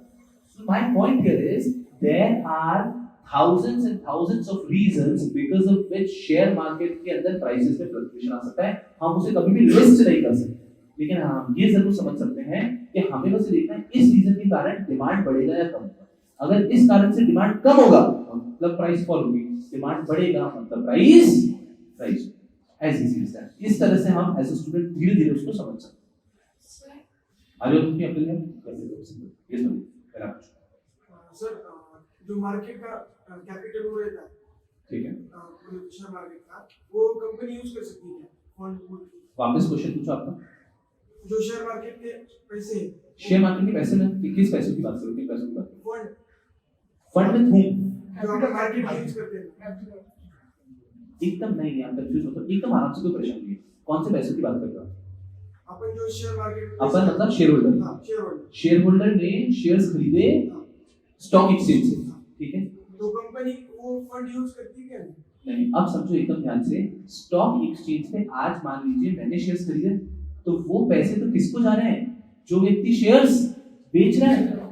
So my point here is there are thousands and thousands of reasons because of which share market के अंदर प्राइसेस में फ्लक्चुएशन आ सकता है, हम उसे कभी भी लिस्ट नहीं कर सकते, लेकिन हम ये जरूर समझ सकते हैं कि हमें बस देखना है इस रीजन के कारण डिमांड बढ़ेगा या कम होगा। अगर इस कारण से डिमांड कम होगा मतलब प्राइस फॉल होगी, डिमांड बढ़ेगा मतलब price as easy as that. इस तरह से हम एज अ स्टूडेंट धीरे धीरे उसको समझ सकते हैं। आगे अपनी अपने ये समझ पहला सर जो मार्केट का कैपिटल वो रहता है, ठीक है, शेयर मार्केट का, वो कंपनी यूज कर सकती है फंड। वापस क्वेश्चन पूछो आपका। जो शेयर मार्केट के पैसे, शेयर मार्केट के पैसे में किस पैसों की बात करो, किन पैसों की बात करो? फंड फंड में हूं जो हम मार्केट में यूज करते हैं। एकदम नहीं, आप कंफ्यूज होते हो, एकदम आराम से, कोई परेशानी नहीं है। कौन से पैसों की बात कर रहे हो? अपन जो शेयर मार्केट, अपन मतलब शेयर होल्डर। हां, शेयर होल्डर, शेयर होल्डर ने शेयर्स खरीदे स्टॉक एक्सचेंज से, ठीक है, तो कंपनी वो फंड यूज करती है क्या? नहीं। अब समझो एकदम ध्यान से, स्टॉक एक्सचेंज पे आज मान लीजिए मैंने शेयर्स खरीदे, तो वो पैसे तो किसको जा रहे हैं? जो व्यक्ति शेयर्स बेच रहा है।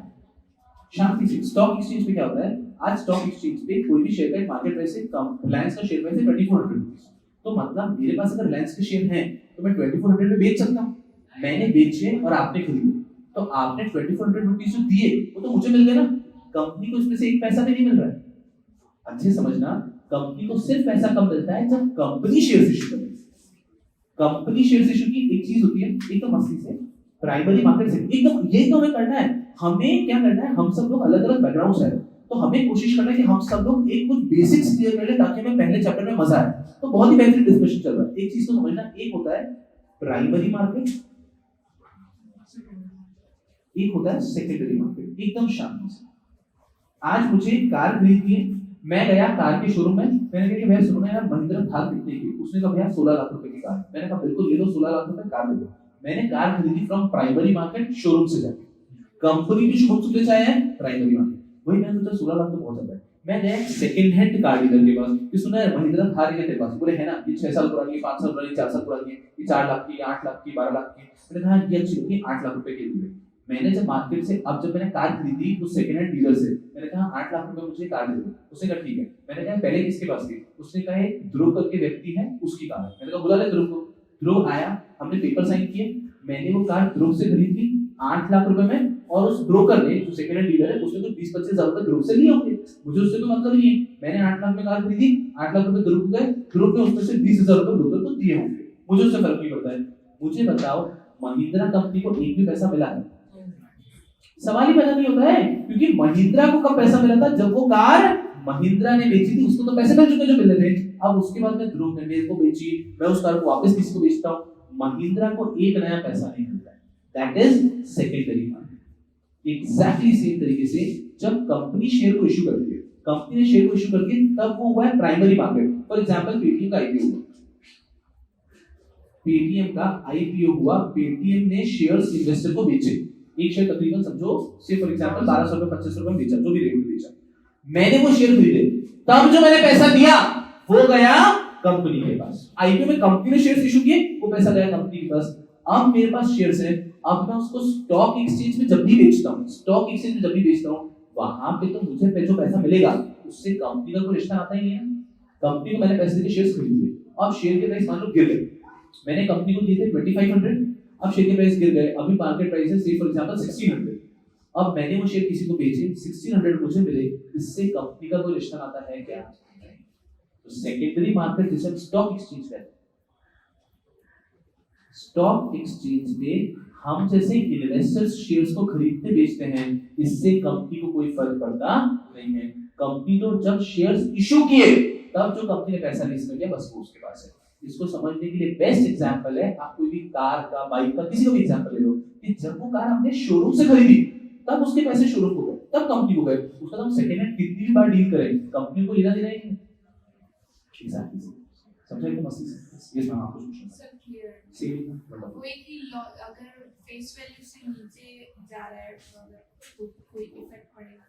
शांति से, स्टॉक एक्सचेंज पे क्या होता है, आज स्टॉक एक्सचेंज पे कोई भी शेयर का मार्केट प्राइस है कम, रिलायंस का शेयर प्राइस है 2400 रुपीस, तो मतलब मेरे पास अगर रिलायंस के शेयर हैं तो मैं 2400 में बेच सकता हूं। मैंने बेचे और आपने खरीदे, तो आपने 2400 रुपीस जो दिए वो तो मुझे मिल गए ना, कंपनी को इसमें से एक पैसा भी नहीं मिल रहा है। अच्छे समझना, कंपनी को सिर्फ पैसा कब मिलता है जब कंपनी शेयर्स इशू करती है। कंपनी शेयर्स इशू की एक चीज होती है, एकदम मस्ती से, प्राइमरी मार्केट से, एकदम ये तो हमें करना है। हमें क्या करना है, हम सब लोग अलग अलग बैकग्राउंड से हैं, तो हमें कोशिश करना है कि हम सब लोग एक कुछ बेसिक्स क्लियर कर ले ताकि हमें पहले चैप्टर में मजा आए। तो बहुत ही बेहतरीन डिस्कशन चल रहा है। एक चीज को समझना, एक होता है प्राइमरी मार्केट, एक होता है सेकेंडरी मार्केट। एकदम शांति से, आज मुझे कार खरीदनी है, मैं गया कार के शोरूम में, मैंने कहा कि भैया सुनो यार महिंद्रा थार कितने की? उसने कहा भैया 16 लाख रुपए की कार। मैंने कहा बिल्कुल ले लो, 16 लाख रुपए कार ले लो। मैंने कार खरीदी फ्रॉम प्राइमरी मार्केट, शोरूम से जाके, कंपनी भी शोरूम से ले आया है प्राइमरी मार्केट, वही मैंने सोचा 16 लाख तो बहुत ज्यादा है। मैं गया सेकंड हैंड कार डीलर के पास, कि सुना है महिंद्रा थार है तेरे पास? बोले है ना, ये 6 साल पुरानी है, 5 साल पुरानी, 4 साल पुरानी है, ये 4 लाख की, 8 लाख की, 12 लाख की। मैंने कहा ये अच्छी होगी, 8 लाख रुपए की लिए। मैंने जब मार्केट से, अब जब मैंने कार खरीदी उस सेकंड हैंड डीलर से, मैंने कहा 8 लाख रुपए मुझे कार दे दो। उसने कहा ठीक है। मैंने कहा पहले किसके पास थी? उसने कहा एक ध्रुव करके व्यक्ति है, उसकी कार है। मैंने कहा बुला ले ध्रुव को। ध्रुव आया, हमने पेपर साइन किए, मैंने वो कार ध्रुव से खरीदी 8 लाख रुपए में, और उस ब्रोकर ने, जो सेकंड हैंड डीलर है, उसने तो 20-25 हजार रुपए ध्रुव से लिए होंगे, मुझे उससे कोई मतलब नहीं है। मैंने 8 लाख में कार खरीदी, 8 लाख रुपए ध्रुव को गए, ध्रुव ने उसमें से 20,000 रुपए ब्रोकर को दिए होंगे, मुझे उससे फर्क नहीं पड़ता है। मुझे बताओ महिंद्रा कंपनी को एक भी पैसा मिला है? सवाल ही पैदा नहीं होता है, क्योंकि महिंद्रा को कब पैसा मिला था? जब वो कार महिंद्रा ने बेची थी, उसको तो पैसे मिल चुके जो मिले थे। अब उसके बाद में ध्रुव ने मेरे को बेची, मैं उस कार को वापस किसी को बेचता हूं, महिंद्रा को एक नया पैसा नहीं मिलता है। That is secondary market. Exactly same तरीके से जब कंपनी शेयर को इश्यू करती है, कंपनी ने शेयर को इश्यू करके, तब वो हुआ है primary market. For example Paytm का आईपीओ हुआ, पेटीएम का आईपीओ हुआ, पेटीएम ने शेयर्स इन्वेस्टर को बेचे, एक शेयर तकरीबन समझो से फॉर एग्जांपल 1200 रुपए 2500 रुपए बेचा, जो भी रेट में बेचा, मैंने वो शेयर खरीदे, तब जो मैंने पैसा दिया वो गया कंपनी के पास। आईपीओ में कंपनी ने शेयर्स इशू किए, वो पैसा गया कंपनी के पास। अब मेरे पास शेयर्स है, अब मैं उसको स्टॉक एक्सचेंज में जब भी बेचता हूं, स्टॉक एक्सचेंज में जब भी बेचता हूं, वहां पे तो मुझे जो पैसा मिलेगा उससे कंपनी का कोई रिश्ता आता ही नहीं है। कंपनी को मैंने पैसे देके शेयर्स खरीद लिए, अब शेयर के प्राइस मान लो गिर गए, मैंने कंपनी को दिए थे 2500, अब शेयर के प्राइस गिर गए, अभी मार्केट प्राइस है से फॉर एग्जांपल 1600, अब मैंने वो शेयर किसी को बेचे, 1600 मुझे मिले, इससे कंपनी का कोई रिश्ता आता है क्या? तो सेकेंडरी मार्केट जिसे स्टॉक एक्सचेंज कहते हैं, स्टॉक एक्सचेंज पे हम जैसे इन्वेस्टर्स शेयर्स को खरीदते बेचते हैं, इससे कंपनी को कोई फर्क पड़ता नहीं है। कंपनी तो जब शेयर्स इशू किए तब जो कंपनी ने पैसा रिलीज कर दिया, बस वो उसके पास है। इसको समझने के लिए बेस्ट एग्जांपल है, आप कोई भी कार का, बाइक का, किसी का भी एग्जांपल ले लो, कि जब वो कार हमने शोरूम से खरीदी तब उसके पैसे शोरूम को गए, तब कंपनी को गए। उसका तो हम सेकंड हैंड कितनी भी बार डील करें, कंपनी को लेना देना ही नहीं। एग्जैक्टली समझ रहे हो मस्ती से? ये मैं आपको पूछना सर क्लियर सेम मतलब कोई की अगर फेस वैल्यू से नीचे जा रहा है तो अगर कोई इफेक्ट पड़ेगा?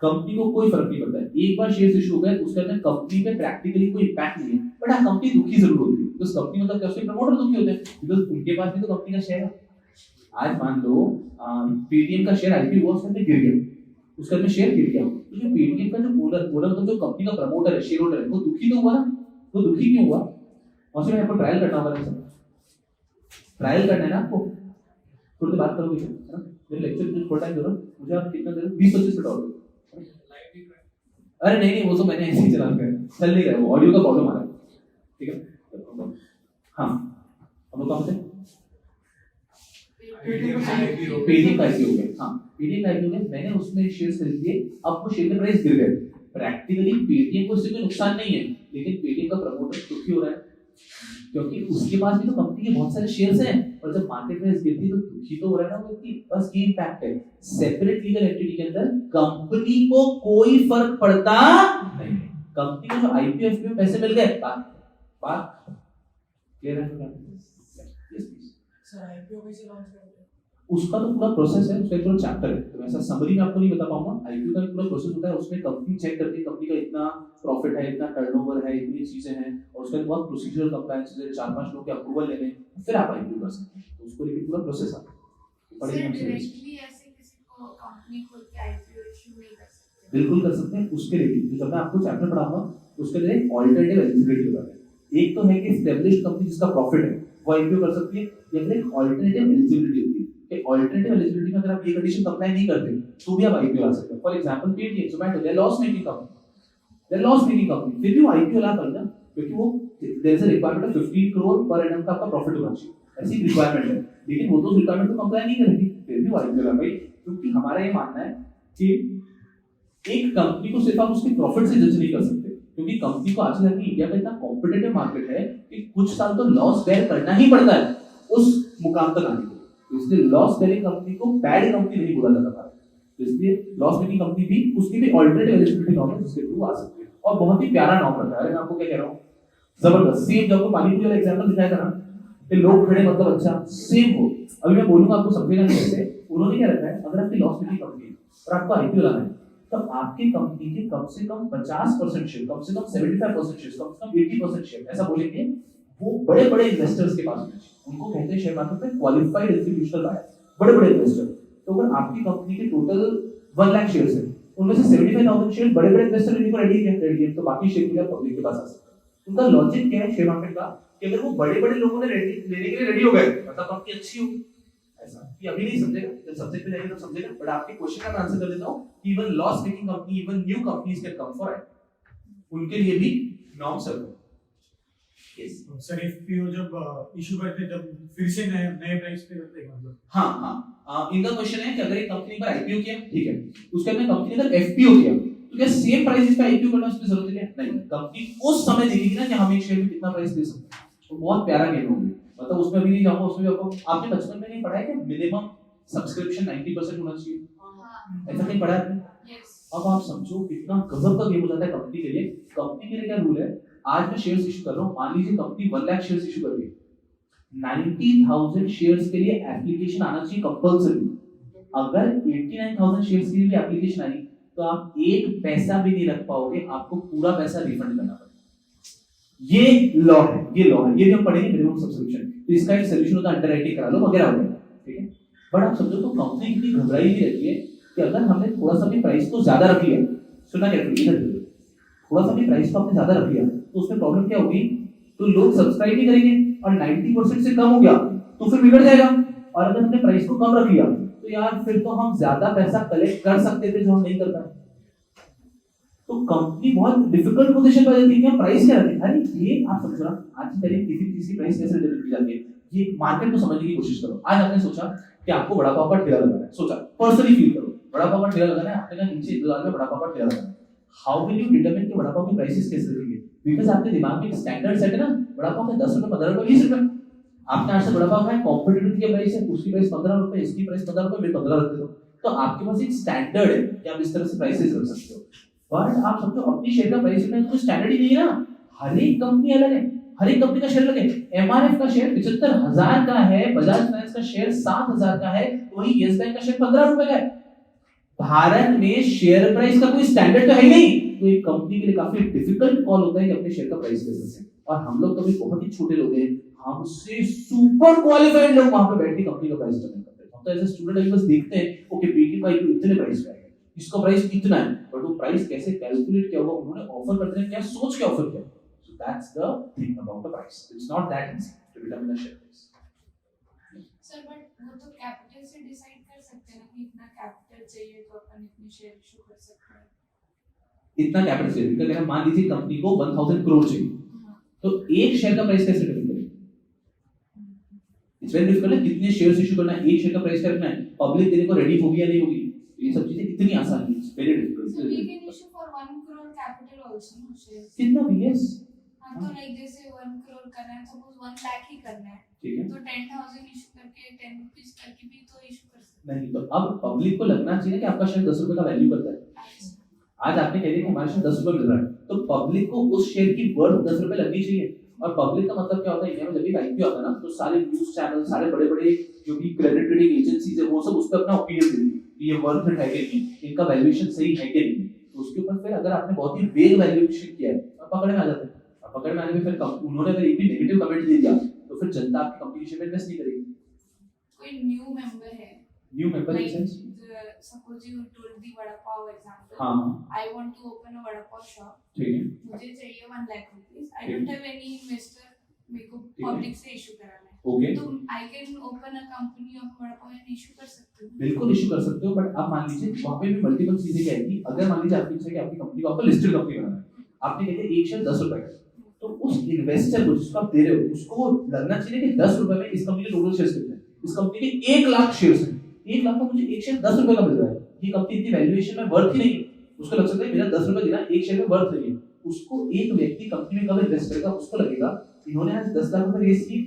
कंपनी को कोई फर्क नहीं पड़ता है। एक बार शेयर्स इशू हो गए, उसके अंदर कंपनी पे प्रैक्टिकली कोई इंपैक्ट नहीं है, बट हाँ कंपनी दुखी जरूर होती है। तो कंपनी मतलब क्या, उसके प्रमोटर दुखी होते हैं, बिकॉज़ उनके पास भी तो कंपनी का शेयर है। आज मान लो पेटीएम का शेयर आईपीओ हुआ, उसके अंदर गिर गया, उसके बाद में शेयर गिर गया, तो जो पेटीएम का जो ओनर तो जो कंपनी का प्रमोटर है, शेयर होल्डर है, वो दुखी तो हुआ ना। वो दुखी क्यों हुआ? और फिर आपको ट्रायल करना होगा, ट्रायल करना है ना आपको, थोड़ी देर बात करोगे है ना, मेरे लेक्चर में थोड़ा टाइम दो ना मुझे, आप कितना दे 20-25 मिनट और। अरे नहीं नहीं, वो तो मैंने ऐसे ही चला कर चल नहीं रहा, वो ऑडियो का प्रॉब्लम आ रहा है, ठीक है। हाँ अब वो कहाँ से पेटीएम का IPO हो गया। हाँ पेटीएम का IPO में मैंने उसमें शेयर्स खरीद लिए, अब वो शेयर का प्राइस गिर गए। प्रैक्टिकली पेटीएम को इससे कोई नुकसान नहीं है, लेकिन पेटीएम का प्रमोटर दुखी हो रहा है, क्योंकि उसके पास भी तो कंपनी के बहुत सारे शेयर्स हैं, और जब मार्केट प्राइस गिरती तो दुखी तो हो रहा है ना व्यक्ति। बस ये इंपैक्ट है। सेपरेट लीगल एंटिटी के अंदर कंपनी को कोई फर्क पड़ता नहीं, कंपनी को जो IPO FPO में पैसे मिल गए, बात क्लियर है? सर IPO कैसे लॉन्च करते हैं? उसका तो पूरा प्रोसेस है, उसका एक पूरा चैप्टर है, तो ऐसा समरी में आपको नहीं बता पाऊंगा। IPO का पूरा प्रोसेस होता है, उसमें कंपनी चेक करती है कंपनी का इतना प्रॉफिट है, इतना टर्नओवर है, इतनी चीजें हैं, और उसके बाद प्रोसीजरल कंप्लायंस है, 4-5 लोगों के अप्रूवल लेने, फिर आप IPO कर सकते हैं। तो उसको लेके पूरा प्रोसेस आता है। सर डायरेक्टली ऐसे किसी को कंपनी खोल के IPO इशू नहीं कर सकते? बिल्कुल कर सकते हैं। उसके लिए जब मैं आपको चैप्टर पढ़ाऊंगा उसके लिए ऑल्टरनेटिव एलिजिबिलिटी होता है। एक तो है कि एस्टैब्लिश्ड कंपनी जिसका प्रॉफिट है वो IPO कर सकती है, या फिर एक ऑल्टरनेटिव एलिजिबिलिटी होती है कि ऑल्टरनेटिव एलिजिबिलिटी में अगर आप ये कंडीशन अप्लाई नहीं करते तो भी आप IPO ला सकते हैं। For example Paytm, Zomato, they loss making company, फिर भी वो IPO ला पाएगा, क्योंकि वो there is a requirement of 15 crore per annum का आपका प्रॉफिट होना चाहिए, ऐसी रिक्वायरमेंट है। लेकिन वो तो रिक्वायरमेंट को कंप्लाई नहीं करेगी, फिर भी वो IPO ला पाई, क्योंकि हमारा ये मानना है कि एक कंपनी को सिर्फ आप उसके प्रॉफिट से जज नहीं कर सकते, क्योंकि कंपनी को आज तक इंडिया में इतना कॉम्पिटिटिव मार्केट है कि कुछ साल तो लॉस बेयर करना ही पड़ता है उस मुकाम तक आने के लिए। तो इसलिए लॉस बेयरिंग कंपनी को बैड कंपनी नहीं बोला जाता है, तो इसलिए लॉस मेकिंग कंपनी भी उसकी भी ऑल्टरनेटिव एलिजिबिलिटी नॉर्म है जिसके थ्रू आ सकती है, और बहुत ही प्यारा नॉर्म रखा है। मैं आपको क्या कह रहा हूँ, जबरदस्त सेम। जब आपको पानी पूरी वाला एग्जांपल दिखाया था ना कि लोग खड़े मतलब अच्छा सेम हो, अभी मैं बोलूंगा आपको समझेगा नहीं कैसे। उन्होंने क्या रखा है, अगर आपकी लॉस मेकिंग कंपनी है और आपको IPO लाना है, तो आपकी कंपनी के कम से कम 50% शेयर, कम से कम 75% शेयर, कम से कम 80% शेयर, ऐसा बोलेंगे, वो बड़े बड़े इन्वेस्टर्स के पास होने चाहिए। उनको कहते हैं शेयर मार्केट में क्वालिफाइड इंस्टीट्यूशनल बायर, बड़े बड़े इन्वेस्टर। तो अगर आपकी कंपनी के टोटल 1 लाख शेयर्स हैं, उनमें से 75,000 शेयर बड़े बड़े इन्वेस्टर लेने को रेडी है, तो बाकी शेयर के लिए पब्लिक के पास आ सकते हैं। उनका लॉजिक क्या है शेयर मार्केट का, कि अगर वो बड़े बड़े लोगों ने लेने के लिए रेडी हो गए, मतलब कंपनी अच्छी हो, ऐसा कि अभी नहीं समझेगा, जब सब्जेक्ट पे जाएंगे तब समझेगा। बट आपके क्वेश्चन का मैं आंसर कर देता हूं कि even loss making company, even new companies can come for it, उनके लिए भी नॉर्म्स है। यस सर FPO जब इशू करते हैं तब फिर से नए प्राइस पे करते हैं मतलब? हाँ इनका क्वेश्चन है कि अगर एक कंपनी पर IPO किया, ठीक है, उसके बाद में कंपनी ने अगर FPO किया तो क्या सेम प्राइस पे IPO करना उसकी जरूरत है? नहीं, कंपनी उस समय देखेगी ना कि हम एक शेयर में कितना प्राइस दे सकते हैं। तो बहुत प्यारा गेम होगी, मतलब उसमें अभी नहीं जाऊंगा, उसमें भी आपने बचपन में नहीं पढ़ा है कि मिनिमम सब्सक्रिप्शन 90% होना चाहिए, ऐसा नहीं पढ़ा है? अब आप समझो कितना गजब का गेम हो जाता है कंपनी के लिए। कंपनी के लिए क्या रूल है, आज मैं शेयर्स इशू कर रहा हूं, मान लीजिए कंपनी 1 लाख शेयर्स इशू कर रही है, 90,000 शेयर्स के लिए एप्लीकेशन आना चाहिए कंपल्सरी। अगर 89,000 शेयर्स के लिए एप्लीकेशन आई तो आप एक पैसा भी नहीं रख पाओगे, आपको पूरा पैसा रिफंड करना पड़ेगा। ये लॉ है, ये भी हम पढ़ेंगे मिनिमम सब्सक्रिप्शन। तो इसका एक सॉल्यूशन होता है अंडरराइटिंग करा लो वगैरह वगैरह, ठीक है। बट आप समझो तो कंपनी कितनी घबराई हुई रहती है कि अगर हमने थोड़ा सा भी प्राइस को ज्यादा रख लिया, सुना कैसे, थोड़ा सा भी प्राइस को आपने ज्यादा रख लिया तो उसमें प्रॉब्लम क्या होगी, तो लोग सब्सक्राइब नहीं करेंगे, और 90% से कम हो गया तो फिर बिगड़ जाएगा। और अगर हमने प्राइस को कम रख लिया तो यार फिर तो हम ज्यादा पैसा कलेक्ट कर सकते थे जो हम नहीं कर पाए। तो कंपनी बहुत डिफिकल्ट पोजीशन पर जाती है कि प्राइस क्या रखें। अरे ये आप समझो ना, आज की तारीख किसी चीज की प्राइस कैसे डिटरमाइन की जाती है, ये मार्केट को समझने की कोशिश करो। आज आपने सोचा कि आपको बड़ा पाव का ठेला लगाना है, सोचा पर्सनली फील करो बड़ा पाव का ठेला लगाना है, आपने कहा नीचे दुकान में बड़ा पाव का ठेला लगाना है। हाउ विल यू डिटरमाइन कि बड़ा पाव की प्राइसेस कैसे रखेंगे? बिकॉज़ आपके दिमाग में एक स्टैंडर्ड सेट है ना, बड़ा पाव का 10 रुपए, 15 रुपए, 20 रुपए। आपने आज से बड़ा पाव खाया, कॉम्पिटिटर की प्राइस है, उसकी प्राइस 15 रुपए, इसकी प्राइस 15 रुपए, मैं 15 रख देता हूं। तो आपके पास एक स्टैंडर्ड है कि आप इस तरह से प्राइसेस रख सकते हो। बट आप समझो अपनी शेयर का प्राइस में कोई स्टैंडर्ड ही नहीं है ना, हर एक कंपनी अलग है, हर एक कंपनी का शेयर अलग है। एमआरएफ का शेयर 75,000 का है, बजाज फाइनेंस का शेयर 7,000 का है, वही यस बैंक का शेयर 15 रुपए का है। भारत में शेयर प्राइस का कोई स्टैंडर्ड तो है ही नहीं, तो एक कंपनी के लिए काफी डिफिकल्ट कॉल होता है कि अपने शेयर का प्राइस कैसे सेट। और हम लोग कभी बहुत ही छोटे लोग हैं, हमसे सुपर क्वालिफाइड लोग वहां पे बैठ के कंपनी का प्राइस डिटरमाइन करते हैं। हम तो एज ए स्टूडेंट अभी बस देखते हैं ओके पेटीएम का इतने प्राइस पे है, इसका प्राइस इतना है, बट वो प्राइस कैसे कैलकुलेट किया होगा, उन्होंने ऑफर करते हैं क्या सोच के ऑफर किया. So that's the thing about the price. It's not that easy to determine the share price. Sir but वो तो कैपिटल से डिसाइड कर सकते हैं ना कि इतना कैपिटल चाहिए तो अपन इतने शेयर इशू कर सकते हैं. इतना कैपिटल चाहिए, इनका कहना मान लीजिए कंपनी को 1000 करोड़ चाहिए, हाँ. तो एक शेयर का प्राइस कैसे डिटरमिन करेंगे? It's very difficult. कितने शेयर्स इशू करना है, एक शेयर का प्राइस क्या रखना है, पब्लिक देने को रेडी होगी या नहीं होगी, ये सब चीजें इतनी आसान नहीं. It's very So we difficult. can issue for 1 crore capital also, no shares. कितना भी यस हाँ तो लाइक जैसे 1 crore करना है, सपोज 1 लाख ही करना है, ठीक है. तो 10,000 इशू करके 10 रुपीस करके भी तो इशू कर सकते नहीं तो अब पब्लिक को लगना चाहिए कि आपका शेयर 10 रुपए का वैल्यू करता है. हैं. आज आपने कह दिया कि हमारे शेयर 10 रुपए मिल रहा है, तो पब्लिक को उस शेयर की वर्थ 10 रुपए लगनी चाहिए. और पब्लिक का मतलब क्या होता है, इंडिया में जब भी आईपीओ आता है ना, तो सारे न्यूज़ चैनल, सारे बड़े-बड़े जो भी क्रेडिट रेटिंग एजेंसीज है, वो सब उस पे अपना ओपिनियन देती है कि ये वर्थ इट है कि नहीं, इनका वैल्यूएशन सही है कि नहीं. तो उसके ऊपर फिर अगर आपने बहुत ही वेग वैल्यूएशन किया है, तो पकड़ में आ जाते हैं. और पकड़ में आने में फिर उन्होंने अगर एक भी नेगेटिव कमेंट दे दिया, तो फिर जनता आपकी कंपनी के शेयर में इन्वेस्ट नहीं करेगी. कोई न्यू मेंबर है, new member in sense, suppose you told the vada pav example. हाँ I want to open a vada pav shop. ठीक है. मुझे चाहिए 1 लाख रुपीस. I ठीक। don't have any investor. मेरे को ठीक है। पब्लिक से इशू कराना है. ओके, तो I can open a company of vada pav and issue कर सकती हूँ. बिल्कुल इशू कर सकते हो. बट आप मान लीजिए वहाँ पे भी मल्टीपल चीजें क्या आएगी. अगर मान लीजिए आपकी इच्छा है कि आपकी कंपनी को आपको लिस्टेड कंपनी बनाना है, आपने कहते हैं एक शेयर 10 रुपए का, तो उस इन्वेस्टर को जिसको आप दे रहे हो, उसको लगना चाहिए कि 10 रुपए में इस कंपनी के टोटल शेयर्स कितने हैं. इस कंपनी के 1 लाख शेयर्स हैं, 1 लाख का मुझे एक शेयर 10 रुपए का मिल रहा है, ये कंपनी इतनी वैल्यूएशन में वर्थ ही नहीं है. उसको लग सकता है मेरा 10 रुपए देना एक शेयर में वर्थ नहीं है. उसको एक व्यक्ति कंपनी में कब इन्वेस्ट करेगा, उसको लगेगा इन्होंने आज 10 लाख रुपए रेस की,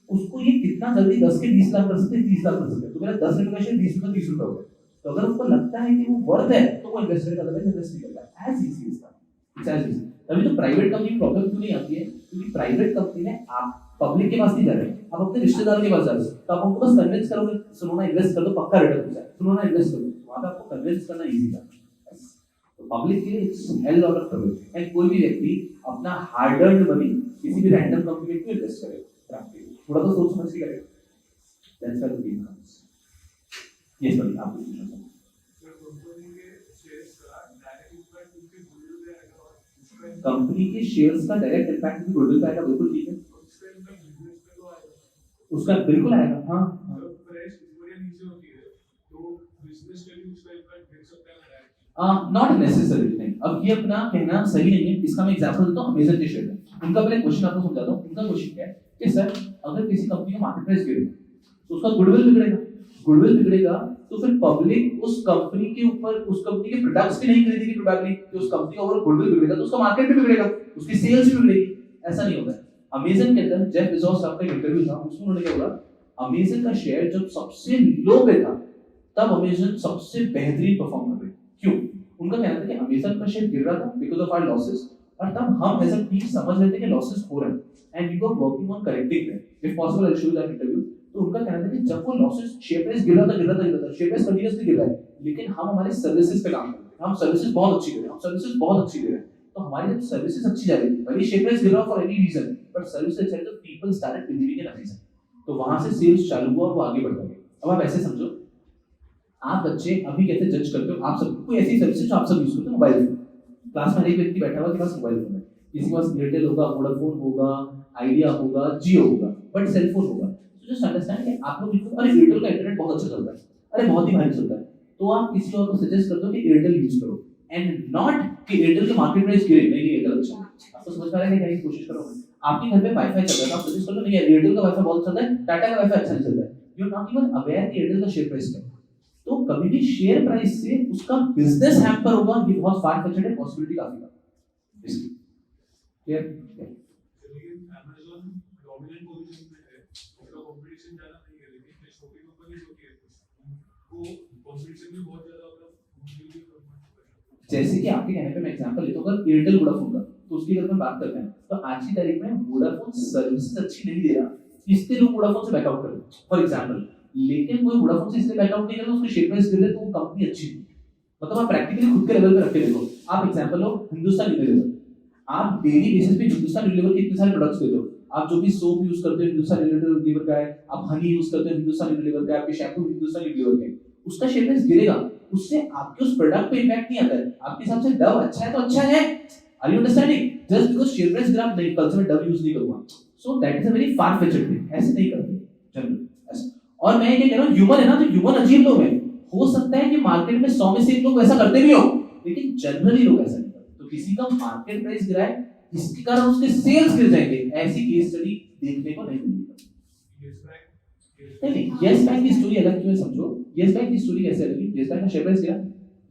उसको ये कितना जल्दी 10 के 20 लाख कर सकते हैं, 30 लाख कर सकते हैं, तो मेरा 10 रुपए का शेयर 20 रुपए 30 रुपए हो गया. तो अगर उसको लगता है कि वो वर्थ है, तो वो इन्वेस्ट करेगा, अदरवाइज इन्वेस्ट नहीं करता. As easy is that. It's as easy. तभी तो प्राइवेट कंपनी में प्रॉब्लम क्यों नहीं आती है, क्योंकि प्राइवेट कंपनी में आप पब्लिक के पास नहीं जा रहे, आप अपने रिश्तेदारों के पास जा रहे हो, तो आप उनको बस कन्विंस करोगे, सुनो ना इन्वेस्ट कर दो, पक्का रिटर्न मिलता है, सुनो ना इन्वेस्ट करो, वहां पे आपको कन्विंस करना इजी था. तो पब्लिक के लिए it's hello lot of trouble. And कोई भी व्यक्ति अपना हार्ड अर्न्ड मनी किसी भी रैंडम कंपनी में क्यों इन्वेस्ट करेगा, थोड़ा तो सोच समझ के करेगा. That's why the game comes. Yes बड़ी आप पूछना चाहते हैं. कंपनी के शेयर्स का डायरेक्ट इंपैक्ट भी गुडविल पे आएगा, बिल्कुल ठीक है, उसका बिल्कुल आएगा. हाँ नॉट नेसेसरी. नहीं, अब ये अपना कहना सही नहीं है. इसका मैं एग्जांपल देता हूं अमेज़न के शेयर में. उनका पहले क्वेश्चन आपको समझाता हूं. उनका क्वेश्चन क्या है कि सर अगर किसी कंपनी का मार्केट प्राइस गिरेगा तो उसका गुडविल बिगड़ेगा. गुडविल बिगड़ेगा तो फिर पब्लिक उस कंपनी के ऊपर, उस कंपनी के प्रोडक्ट्स भी नहीं खरीदेगी प्रोबेबली, कि उस कंपनी का ओवरऑल गुडविल बिगड़ेगा तो उसका मार्केट भी बिगड़ेगा, उसकी सेल्स भी बिगड़ेगी. ऐसा नहीं होता है. अमेज़न के अंदर जेफ बेजोस साहब का इंटरव्यू था, उसमें उन्होंने क्या बोला, अमेज़न का शेयर जब सबसे लो पे था तब अमेज़न सबसे बेहतरीन परफॉर्म कर रही. क्यों? उनका कहना था कि अमेज़न का शेयर गिर रहा था बिकॉज़ ऑफ आवर लॉसेस, और तब हम एज अ टीम समझ रहे थे कि लॉसेस हो रहे हैं and we were working on correcting them. If possible I will show you that interview. तो उनका कहना था कि जब वो लॉसेस, शेयर प्राइस गिर रहा था, शेयर प्राइस कंटीन्यूअसली गिर रहा है, लेकिन हम हमारे सर्विसेज पे काम कर रहे हैं, हम सर्विसेज बहुत अच्छी दे रहे हैं, हम सर्विसेज बहुत अच्छी दे रहे हैं. तो हमारी जब सर्विसेज अच्छी जा रही थी, भले शेयर प्राइस गिर रहा for any reason, but services अच्छी तो people started believing in Amazon. तो वहां से सेल्स चालू हुआ और वो आगे बढ़ता गया. अब आप ऐसे समझो, आप बच्चे अभी कैसे जज करते हो, आप सब कोई ऐसी सर्विसेज जो आप सब यूज करते हो, मोबाइल फोन. क्लास में एक व्यक्ति बैठा हुआ, के पास मोबाइल फोन है, किसी के पास एयरटेल होगा, वोडाफोन होगा, आइडिया होगा, जियो होगा, बट सेल फोन होगा. तो जस्ट अंडरस्टैंड कि आप लोग बिल्कुल, अरे एयरटेल का इंटरनेट बहुत अच्छा चलता है, अरे बहुत ही भारी चलता है, तो आप किसी और को सजेस्ट करते हो कि एयरटेल यूज करो, एंड नॉट कि एयरटेल के मार्केट प्राइस गिरे. नहीं एयरटेल अच्छा. आपको समझ में आ रहा है कि कोशिश करो. आपके घर में वाईफाई चल रहा है, आप सजेस्ट करो नहीं यार एयरटेल का वाईफाई बहुत चलता है, टाटा का वाईफाई अच्छा नहीं चलता है. You are not even aware कि एयरटेल का शेयर प्राइस क्या है. तो कभी भी शेयर प्राइस से उसका बिजनेस हैम्पर होगा, ये बहुत फार फेच्ड है, पॉसिबिलिटी काफी है इसकी. क्लियर? लेकिन Amazon डोमिनेंट पोजीशन में है, उसका कंपटीशन ज्यादा नहीं है, लेकिन जो छोटी कंपनीज होती है वो कंपटीशन में बहुत ज्यादा जैसे कि आपके कहने पे मैं एग्जांपल लेता हूं, अगर एयरटेल वोडाफोन का, तो उसकी अगर मैं बात करते हैं, तो आज की तारीख में वोडाफोन सर्विसेज अच्छी नहीं दे रहा, इसलिए लोग वोडाफोन से बैकआउट कर रहे हैं फॉर एग्जांपल. लेकिन कोई वोडाफोन से इसलिए बैकआउट नहीं कर रहा, उसके शेयर प्राइस गिर रहे तो वो कंपनी अच्छी है. मतलब आप प्रैक्टिकली खुद के लेवल पे रख के देखो. आप एग्जांपल लो हिंदुस्तान यूनिलीवर, आप डेली बेसिस पे हिंदुस्तान यूनिलीवर के इतने सारे प्रोडक्ट्स लेते हो. आप जो भी सोप यूज करते हो हिंदुस्तान यूनिलीवर का है, आप हनी यूज करते हो हिंदुस्तान यूनिलीवर का है, आपके शैम्पू हिंदुस्तान यूनिलीवर के, उसका शेयर प्राइस गिरेगा उससे आपके उस प्रोडक्ट पे इम्पैक्ट नहीं आता है। आपके हिसाब से डव अच्छा है तो अच्छा है, are you understanding? Just because share price graph नहीं, कल से मैं डव यूज नहीं करूंगा, so that is a very far fetched thing, ऐसे नहीं करते जनरली ऐसे। और मैं ये कह रहा हूं ह्यूमन है ना, तो ह्यूमन अजीब लोग हैं, हो सकता है कि मार्केट में 100 में से 1 लोग वैसा करते भी हो, लेकिन जनरली लोग ऐसा नहीं करते। तो किसी का मार्केट प्राइस गिरा है, इसके कारण उसके सेल्स गिर जाएंगे, ऐसी केस स्टडी देखने को नहीं मिलेगी। नहीं, यस बैंक की स्टोरी अलग क्यों है समझो। यस बैंक की स्टोरी कैसे अलग है? यस बैंक का शेयर प्राइस गिरा,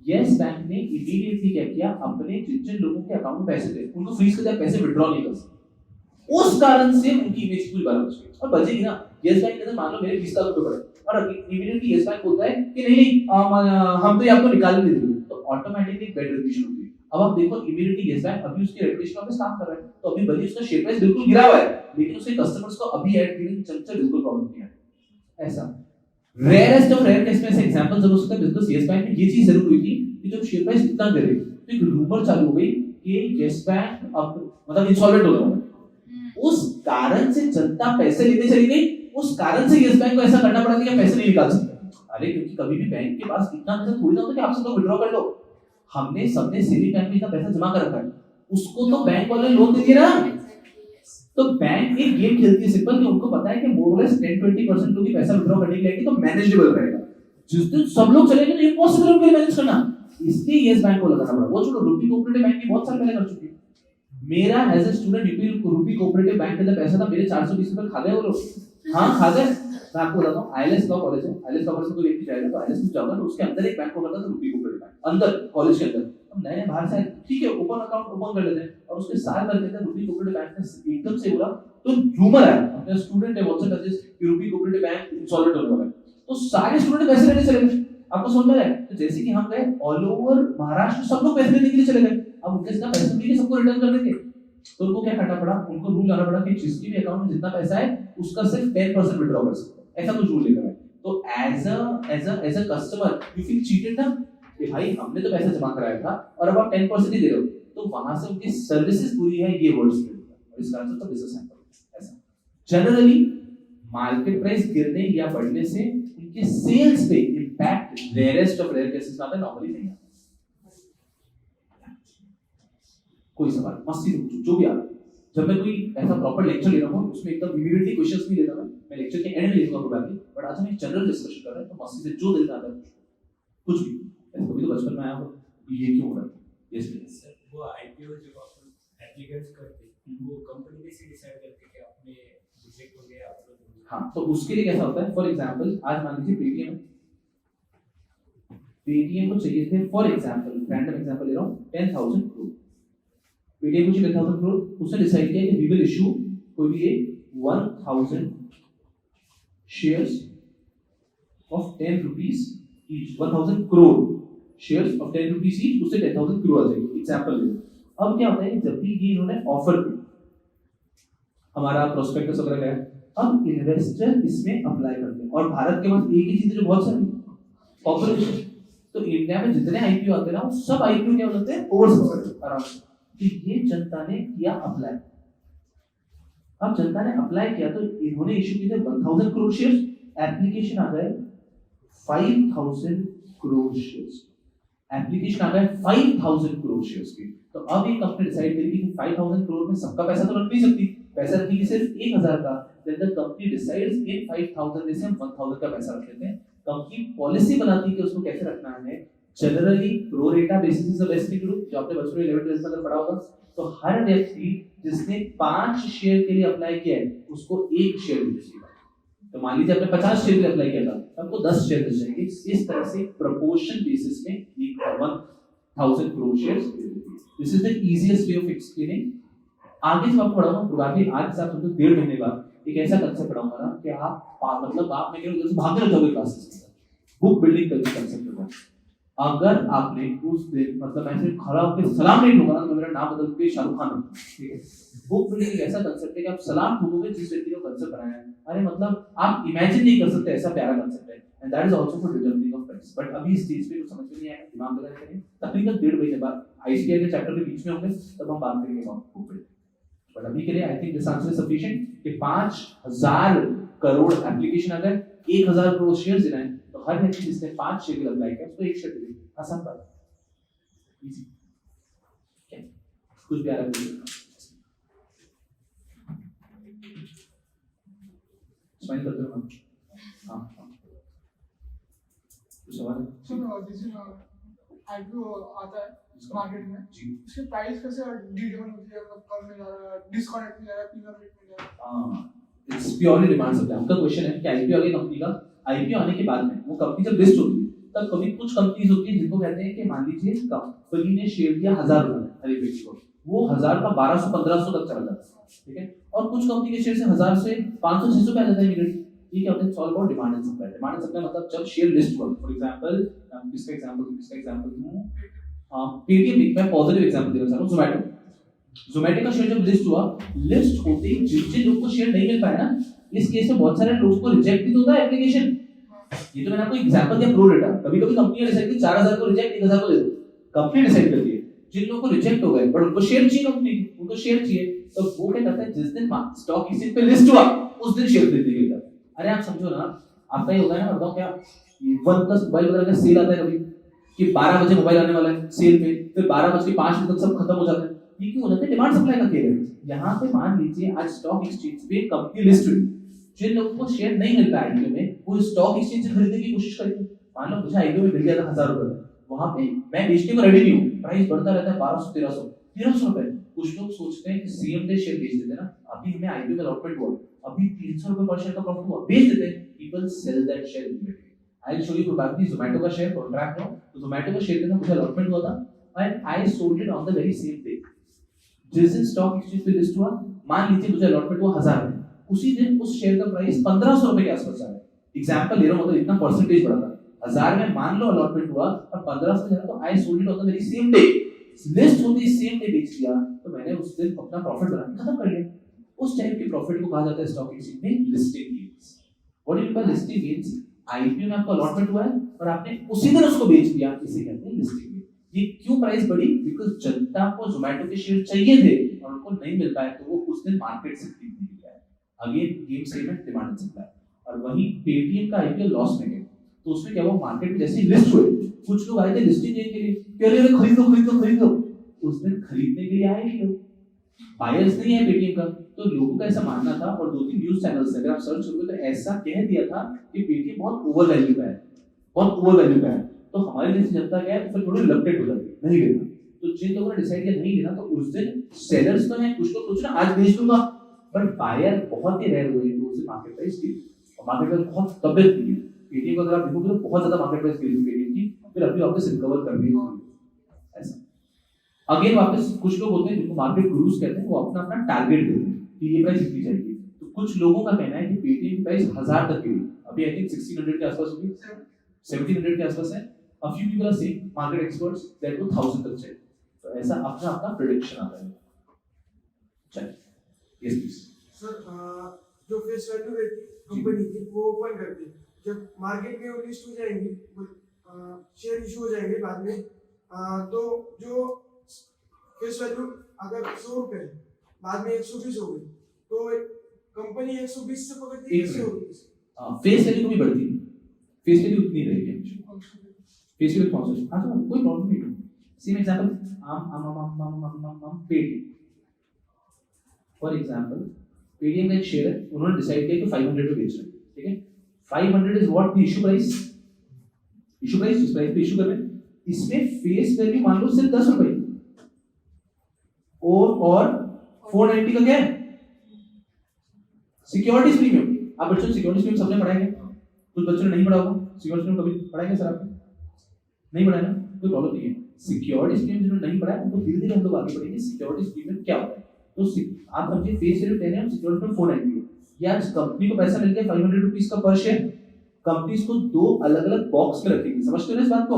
यस बैंक ने इमीडिएटली क्या किया, अपने जिन लोगों के अकाउंट में पैसे थे उनको फ्रीज कर दिया, पैसे विड्रॉ नहीं कर सकते। उस कारण से उनकी इमेज पूरी बार बच गई और बचेगी ना। यस बैंक के अंदर मान लो मेरे 20 लाख रुपए पड़े और इमीडिएटली यस बैंक बोलता है कि नहीं हम तो ये आपको निकाल नहीं देंगे, तो ऑटोमेटिकली बेड रेपुटेशन होती है। अब आप देखो इमीडिएटली यस बैंक अभी उसके रेपुटेशन पे काम कर रहा है, तो अभी भले उसका शेयर प्राइस बिल्कुल गिरा हुआ है, लेकिन उसके कस्टमर्स को अभी ऐड करने चलते बिल्कुल प्रॉब्लम नहीं है। ऐसा रेयरेस्ट ऑफ रेयर केस में से एग्जांपल जरूर हो सकता है, बिकॉज़ यस बैंक में ये चीज जरूर हुई थी कि जब शेयर प्राइस इतना गिरे तो एक रूमर चालू हो गई कि यस बैंक अब मतलब इंसॉल्वेंट हो गया। उस कारण से जनता पैसे लेने चली गई, उस कारण से यस बैंक को ऐसा करना पड़ा कि पैसे नहीं निकाल सकते। अरे क्योंकि कभी भी बैंक के पास इतना पैसा थोड़ी ना होता कि आप सब लोग विड्रॉ कर लो। हमने सबने सेविंग बैंक में इतना पैसा जमा कर रखा है, उसको तो बैंक वाले लोन दे दिए ना। तो बैंक एक गेम खेलती है सिंपल, कि उनको पता है कि मोर लेस 10-20% लोग पैसा विड्रॉ करने के लिए तो मैनेजेबल रहेगा। जिस दिन सब लोग चले गए तो इम्पॉसिबल उनके लिए मैनेज करना, इसलिए यस बैंक को लगाना पड़ा। वो छोड़ो, रूपी कोऑपरेटिव बैंक की बहुत साल पहले कर चुकी है। मेरा एज अ स्टूडेंट रूपी कोऑपरेटिव बैंक के अंदर पैसा था, मेरे 420 रुपए खा गए वो लोग। हाँ खा गए। मैं आपको बताता हूँ, आईएलएस लॉ कॉलेज है, आईएलएस लॉ कॉलेज में कोई व्यक्ति जाएगा तो आईएलएस में जाओगा तो उसके अंदर एक बैंक को करता था रूपी कोऑपरेटिव बैंक, अंदर कॉलेज के अंदर। हम नए बाहर से ठीक है ओपन अकाउंट ओपन कर लेते हैं, और उसके साल भर के अंदर रूपी कोऑपरेटिव बैंक ने एकदम से बोला, तो ह्यूमर है अपने स्टूडेंट है व्हाट्सएप मैसेज कि रूपी कोऑपरेटिव बैंक इंसॉल्वेंट होने वाला है, तो सारे स्टूडेंट पैसे लेने चले गए। आपको समझ में आया? तो जैसे कि हम गए ऑल ओवर महाराष्ट्र सब लोग पैसे लेने के लिए चले गए। अब उनके साथ पैसे मिलेंगे, सबको रिटर्न कर देंगे, तो उनको क्या करना पड़ा, उनको रूल लाना पड़ा कि जिसके भी अकाउंट में जितना पैसा है उसका सिर्फ 10% विड्रॉ कर सकते हैं, ऐसा कुछ रूल लेकर आए। तो as a customer you feel cheated ना, कि भाई हमने तो पैसा जमा कराया था और अब आप 10% ही दे रहे हो, तो वहां से उनकी सर्विसेज पूरी है ये वर्ड स्प्रेड हुआ, और इस कारण से तो बिजनेस हैंपल। ऐसा जनरली मार्केट प्राइस गिरने या बढ़ने से उनके सेल्स पे impact rarest of rare cases में आता है, नॉर्मली नहीं आता। कोई सवाल मस्ती से पूछो जो भी आता है। जब मैं कोई ऐसा प्रॉपर लेक्चर ले रहा हूँ उसमें एकदम इमीडिएटली क्वेश्चंस नहीं लेता मैं लेक्चर के एंड में लेता हूँ प्रोबेबली, बट आज हम एक जनरल डिस्कशन कर रहे हैं, तो मस्ती से जो दिल में आता है कुछ भी। ऐसे कभी तो बचपन में आया हो ये क्यों हो रहा है यस प्लीज सर। वो आईपीओ जो अपन एप्लीकेंट्स करते हैं वो कंपनी ने से डिसाइड करते हैं कि अपने रिजेक्ट हो गया अपलोड हो गया। हाँ, तो उसके लिए कैसा होता है, फॉर एग्जांपल आज मान लीजिए पेटीएम को चाहिए थे, फॉर एग्जांपल रैंडम एग्जांपल ले रहा हूँ 10,000 करोड़, पेटीएम को चाहिए 10,000 करोड़, उसने डिसाइड किया कि वी विल इशू कोई भी 1,000 shares of 10 rupees each, 1,000 crore shares of 10 rupees each, उससे 10,000 करोड़ आ जाएगी एग्जांपल ले। अब क्या होता है, जब भी ये इन्होंने ऑफर किया, हमारा प्रोस्पेक्टस वगैरह गया, अब इन्वेस्टर इसमें अप्लाई करते हैं, और भारत के पास एक ही चीज है जो बहुत सारी पॉपुलेशन, तो इंडिया में जितने आईपीओ आते हैं ना सब आईपीओ क्या होते हैं ओवर आराम से। तो ये जनता ने किया अप्लाई, अब जनता ने अप्लाई किया तो इन्होंने इशू किए थे 1,000 करोड़ शेयर्स, एप्लीकेशन आ गए 5,000 करोड़ शेयर्स, एप्लीकेशन आ गए 5,000 करोड़ शेयर्स की। तो अब ये कंपनी डिसाइड करेगी कि 5,000 करोड़ में सबका पैसा तो रख नहीं सकती, पैसा रखेगी सिर्फ 1,000 का, देन द कंपनी डिसाइड्स इन 5,000 में से हम 1,000 का पैसा रख लेते हैं। कंपनी पॉलिसी बनाती है कि उसको कैसे रखना है, generally pro rata basis is the best thing to do, जो आपने बचपन में 11th में अगर पढ़ा होगा। तो हर व्यक्ति जिसने 5 शेयर के लिए अप्लाई किया है उसको 1 शेयर मिल जाएगा। तो मान लीजिए आपने 50 शेयर के लिए अप्लाई किया था, आपको 10 शेयर मिल जाएंगे। इस तरह से प्रोपोर्शन बेसिस में 1,000 crore shares. This is the easiest way of explaining. आगे जब आपको पढ़ाऊंगा प्रोबेबली आज से आप समझो 1.5 महीने बाद एक ऐसा कंसेप्ट पढ़ाऊंगा ना कि आप मतलब आप में केवल जैसे भागने लगोगे क्लासेस के अंदर, बुक बिल्डिंग का कंसेप्ट होगा। अगर आपने उस दिन मतलब मैं सिर्फ खड़ा होकर सलाम नहीं ठोका ना तो मेरा नाम बदल के शाहरुख खान, ठीक है। बुक बिल्डिंग एक ऐसा कंसेप्ट है कि आप सलाम ठोकोगे जिस व्यक्ति ने कंसेप्ट बनाया है, अरे मतलब आप इमेजिन नहीं कर सकते ऐसा प्यारा कंसेप्ट है, and that is also for determining of price. But अभी इस चीज पे कुछ समझ में नहीं आया, दिमाग लगा करें, तकरीबन 1.5 महीने बाद आईसीआई के चैप्टर के बीच में होंगे तब हम बात करेंगे बुक बिल्डिंग। बट अभी के लिए I think this answer is sufficient कि 5,000 करोड़ एप्लीकेशन आ गए, 1,000 करोड़ शेयर्स देना है, तो हर व्यक्ति जिसने 5 शेयर अप्लाई किया उसको 1 शेयर दे देंगे, आसान बात है, इजी। क्या कुछ भी आ रहा है स्माइल करते हो ना? हाँ कुछ सवाल है? सर जैसे आईपीओ आता है मार्केट में जी उसके प्राइस कैसे डिटरमाइन होती है, मतलब कम में जा रहा है, डिस्काउंट में जा रहा है, प्रीमियम रेट में जा रहा है? It's purely demand supply. आपका क्वेश्चन है कि आईपीओ आ गई कंपनी का, आईपीओ आने के बाद में वो कंपनी जब लिस्ट होती है तब कभी कुछ कंपनीज होती है जिनको कहते हैं कि मान लीजिए कंपनी ने शेयर दिया 1000 रुपए हर एक व्यक्ति को, वो 1000 का 1200-1500 तक चला जाता है, ठीक है। और कुछ कंपनी के शेयर से 1000 से 500-600 पे आ जाता है इमीडिएटली। ये क्या होता है? Solve about demand and supply. Demand and supply मतलब जब शेयर लिस्ट हुआ, फॉर एग्जांपल किसका एग्जांपल दूं, पेटीएम, मैं पॉजिटिव एग्जांपल देना चाह रहा हूं। ज़ोमैटो का शेयर जब लिस्ट हुआ, लिस्ट होते ही जिन लोगों को शेयर नहीं मिल पाया ना, इस केस में बहुत सारे लोगों को रिजेक्ट भी होता है एप्लीकेशन। ये तो मैंने आपको एग्जांपल दिया प्रो डेटा। कभी-कभी कंपनी डिसाइड की 4000 को रिजेक्ट 1000 को दे दो, कंपनी डिसाइड करती है। जिन लोगों को रिजेक्ट हो गए बट उनको शेयर चाहिए, कंपनी उनको शेयर चाहिए, तो वो क्या करता है, जिस दिन स्टॉक एक्सचेंज पे लिस्ट हुआ उस दिन शेयर खरीदने के लिए। अरे आप समझो ना, आपका ये होगा ना, बताओ क्या वन प्लस मोबाइल वगैरह का सेल आता है कभी कि 12 बजे मोबाइल आने वाला है सेल पे, फिर 12:05 तक सब खत्म हो जाता है। ये क्यों होता है? डिमांड सप्लाई का खेल है। यहाँ पे मान लीजिए आज स्टॉक एक्सचेंज पे कंपनी लिस्ट हुई, जिन लोगों को शेयर नहीं मिल पाया आईपीओ में, वो स्टॉक एक्सचेंज से खरीदने की कोशिश करेंगे। मान लो मुझे आईपीओ में मिल गया था 1000 रुपए में, वहां पे मैं बेचने को रेडी नहीं हूँ, प्राइस बढ़ता रहता है 1200-1300 रुपए। कुछ लोग सोचते हैं कि सेम डे शेयर बेच देते हैं ना, अभी हमें आईपीओ में अलॉटमेंट हुआ, अभी 300 रुपए पर शेयर का प्रॉफिट हुआ, बेच देते हैं। People sell that share immediately. I will show you probably Zomato का शेयर कॉन्ट्रैक्ट हो, तो ज़ोमैटो का शेयर के अंदर मुझे अलॉटमेंट हुआ था and I sold it on the very same day. जिस दिन स्टॉक एक्सचेंज पे लिस्ट हुआ, मान लीजिए मुझे अलॉटमेंट हुआ 1000 में, उसी दिन उस शेयर का प्राइस 1500 रुपए के आसपास आया। एग्जांपल ले रहा हूं, मतलब इतना परसेंटेज बढ़ा था। 1000 में मान लो अलॉटमेंट हुआ और 1500 में, तो I sold it on the very same day. List होती सेम डे बेच दिया, तो मैंने उस दिन अपना प्रॉफिट बना खत्म कर लिया। उस टाइप के प्रॉफिट को कहा जाता है स्टॉक एक्सचेंज में listing gains. What do you mean listing gains? IPO में आपका अलॉटमेंट हुआ है और आपने उसी दिन उसको बेच दिया, इसे कहते हैं लिस्टिंग गेन। ये क्यों प्राइस बढ़ी? बिकॉज़ जनता को ज़ोमैटो के शेयर चाहिए थे और उनको नहीं मिल पाए, तो वो उस दिन मार्केट से खरीदने के लिए आए। अगेन गेम सेम है, डिमांड एंड सप्लाई। और वही पेटीएम का आईपीओ लॉस में गया, तो उसमें क्या हुआ, मार्केट में जैसे ही लिस्ट हुए, कुछ लोग आए थे लिस्टिंग गेन के लिए, कह रहे हैं खरीद लो। उस दिन खरीदने के लिए आए ही लोग, बायर्स नहीं है पेटीएम का। तो लोगों का ऐसा मानना था, और 2-3 न्यूज़ चैनल्स अगर आप सर्च करोगे तो ऐसा कह दिया था कि पेटीएम बहुत ओवर वैल्यू का है, बहुत ओवर वैल्यू का है। तो हमारी जैसी जनता क्या है, फिर थोड़ी रिलक्टेंट हो जाती है नहीं लेना। तो जिन लोगों ने डिसाइड किया नहीं लेना, तो उस दिन सेलर्स तो हैं, कुछ लोग सोच रहे हैं आज बेच दूंगा, बट बायर बहुत ही रेयर हुए, तो उससे मार्केट प्राइस गिरी और मार्केट प्राइस बहुत तबियत गिरी। पेटीएम को अगर आप देखोगे तो बहुत ज्यादा मार्केट प्राइस गिरी पेटीएम की, फिर अभी वापस रिकवर कर दी ऐसा। अगेन वापस कुछ लोग होते हैं जिनको मार्केट गुरुज कहते हैं, वो अपना अपना टारगेट देते हैं कि ये प्राइस इतनी जाएगी। तो कुछ लोगों का कहना है कि पेटीएम की प्राइस 1000 तक गिरी, अभी आई थिंक 1600 के आसपास होगी, 1700 के आसपास है। A few people are saying, market experts, that वो 1000 तक जाए। तो ऐसा अपना अपना प्रेडिक्शन आता है। चलिए, yes please। सर जो फेस वैल्यू रहती है कंपनी की, वो ओपन करते हैं, जब मार्केट में वो लिस्ट हो जाएंगे, शेयर इशू हो जाएंगे बाद में, तो जो फेस वैल्यू अगर 100 रुपए है, बाद में 120 हो गई, तो कंपनी 120 से पकड़ती है 100 रुपए। फेस वैल्यू कभी बढ़ती नहीं, फेस वैल्यू उतनी रहेगी। फेस वैल्यू कौन सा? अच्छा कोई प्रॉब्लम नहीं। Same example, Paytm for example, Paytm का एक शेयर है, उन्होंने डिसाइड किया कि 500 पे बेच रहे हैं, ठीक है। 500 is what the issue price, जिस प्राइस पे इशू कर रहे हैं, इसमें फेस वैल्यू मान लो सिर्फ 10 रुपए, और 490 का क्या है, सिक्योरिटीज प्रीमियम। आप बच्चों सिक्योरिटीज प्रीमियम सबने पढ़ा है, कुछ बच्चों ने नहीं पढ़ा होगा सिक्योरिटीज प्रीमियम, कभी पढ़ा है सर आपने? नहीं पढ़ा है ना, कोई प्रॉब्लम नहीं है। सिक्योरिटीज प्रीमियम जिन्होंने नहीं पढ़ा है उनको धीरे धीरे हम लोग आगे बढ़ेंगे। सिक्योरिटीज प्रीमियम क्या होता है? तो आप समझिए फेस वैल्यू 10 है और सिक्योरिटी प्रीमियम 490 है। ये आज कंपनी को पैसा मिल गया 500 रुपीस का पर शेयर, कंपनी इसको दो अलग अलग बॉक्स में रखेगी। समझते हो ना इस बात को?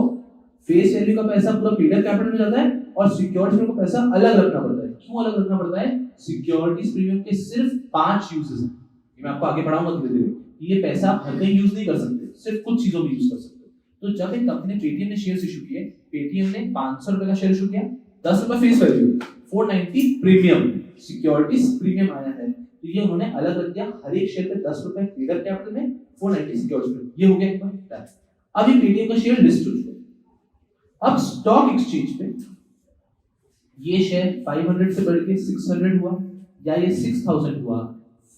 फेस वैल्यू का पैसा पूरा पीडर कैपिटल में जाता है और सिक्योरिटी प्रीमियम का पैसा अलग रखना पड़ता है। क्यों अलग रखना पड़ता है? सिक्योरिटीज प्रीमियम के सिर्फ 5 यूजेस हैं, मैं आपको आगे पढ़ाऊंगा धीरे धीरे। ये पैसा आप हर कहीं यूज नहीं कर सकते, सिर्फ कुछ चीजों में यूज कर सकते हो। तो जब एक कंपनी पेटीएम ने शेयर्स इशू किए, पेटीएम ने 500 रुपए का शेयर इशू किया, 10 रुपए face value, 490 premium, securities premium आया है, तो ये उन्होंने अलग रख दिया। हर एक शेयर पे 10 रुपए पीडर कैपिटल में, 490 सिक्योरिटी प्रीमियम। ये हो गया एक बार। अब ये पेटीएम का शेयर लिस्ट हो चुका। अब स्टॉक एक्सचेंज पे ये शेयर 500 से बढ़ के 600 हुआ या ये 6000 हुआ,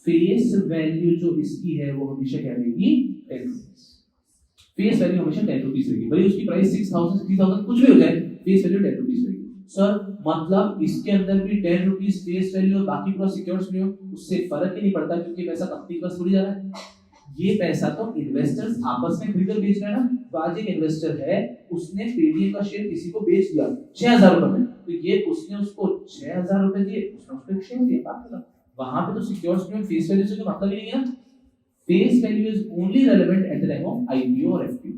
फेस वैल्यू जो इसकी है वो हमेशा क्या रहेगी? 10 रुपीज। फेस वैल्यू हमेशा 10 रुपीज रहेगी, भले उसकी प्राइस 6000 3000 कुछ भी हो जाए, फेस वैल्यू 10 रुपीज रहेगी। सर मतलब इसके अंदर भी 10 रुपीज फेस वैल्यू और बाकी पूरा सिक्योर्स में हो, उससे फर्क ही नहीं पड़ता क्योंकि पैसा कंपनी के पास थोड़ी जा रहा है। ये पैसा तो इन्वेस्टर्स आपस में खरीद कर बेच रहे हैं ना। तो आज एक इन्वेस्टर है, उसने पेटीएम का शेयर किसी को बेच दिया 6000 रुपए में, तो ये उसने उसको 6000 रुपए दिए, उसने उसको एक शेयर दिया, बात खत्म। वहां पे तो सिक्योर्स में फेस वैल्यू से कोई मतलब ही नहीं है ना। Face value is only relevant at the time of IPO और एफपीओ।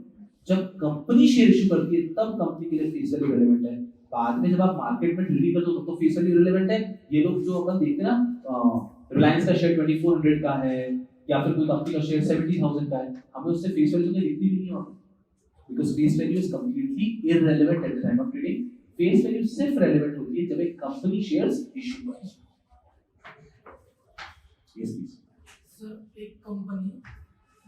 जब कंपनी शेयर इशू करती है तब कंपनी के लिए फेस वैल्यू रेलेवेंट है। बाद में जब आप मार्केट में ट्रेडिंग करते हो तब तो फेस वैल्यू रिलेवेंट है। ये लोग जो अपन देखते हैं ना, रिलायंस का शेयर 2400 का है या फिर कोई कंपनी का शेयर 70000 का है, हमें उससे फेस वैल्यू तो दिखती भी नहीं है, because face value is completely irrelevant at the time of trading. Face value सिर्फ रेलेवेंट होती है जब एक कंपनी शेयर्स इशू करती है। यस प्लीज सर, एक कंपनी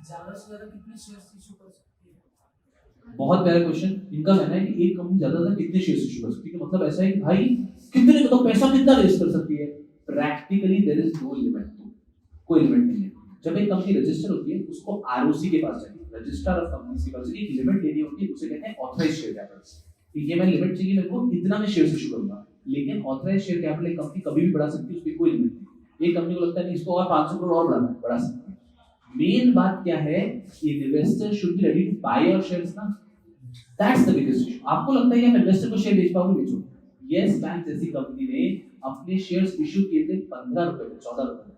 ज्यादा से ज्यादा कितने शेयर्स इशू कर सकती है? बहुत प्यारा क्वेश्चन। इनका कहना है कि एक कंपनी ज्यादा से ज्यादा कितने शेयर्स इशू कर सकती है, मतलब ऐसा है कि भाई कितने मतलब पैसा कितना रेज कर सकती है। Practically there is no limit, कोई लिमिट नहीं है। जब एक कंपनी रजिस्टर होती है उसको आरओसी के पास जाती है, रजिस्ट्रार ऑफ कंपनीज के पास एक लिमिट लेनी होती है, उसे कहते हैं ऑथराइज्ड शेयर कैपिटल। ये मैं लिमिट चाहिए मेरे को इतना मैं शेयर्स इशू करूंगा, लेकिन ऑथराइज्ड शेयर कैपिटल एक कंपनी कभी भी बढ़ा सकती है, उसपे कोई लिमिट नहीं। एक कंपनी को लगता है नहीं इसको और 500 करोड़ और बढ़ा सकती है। मेन बात क्या है, investor should be ready to buy your shares ना, दैट्स द बिगेस्ट इशू। आपको लगता है कि आप इन्वेस्टर को शेयर बेच पाओगे, बेचो। यस बैंक जैसी कंपनी ने अपने शेयर्स इशू किए थे 15 रुपए में, 14 रुपए में।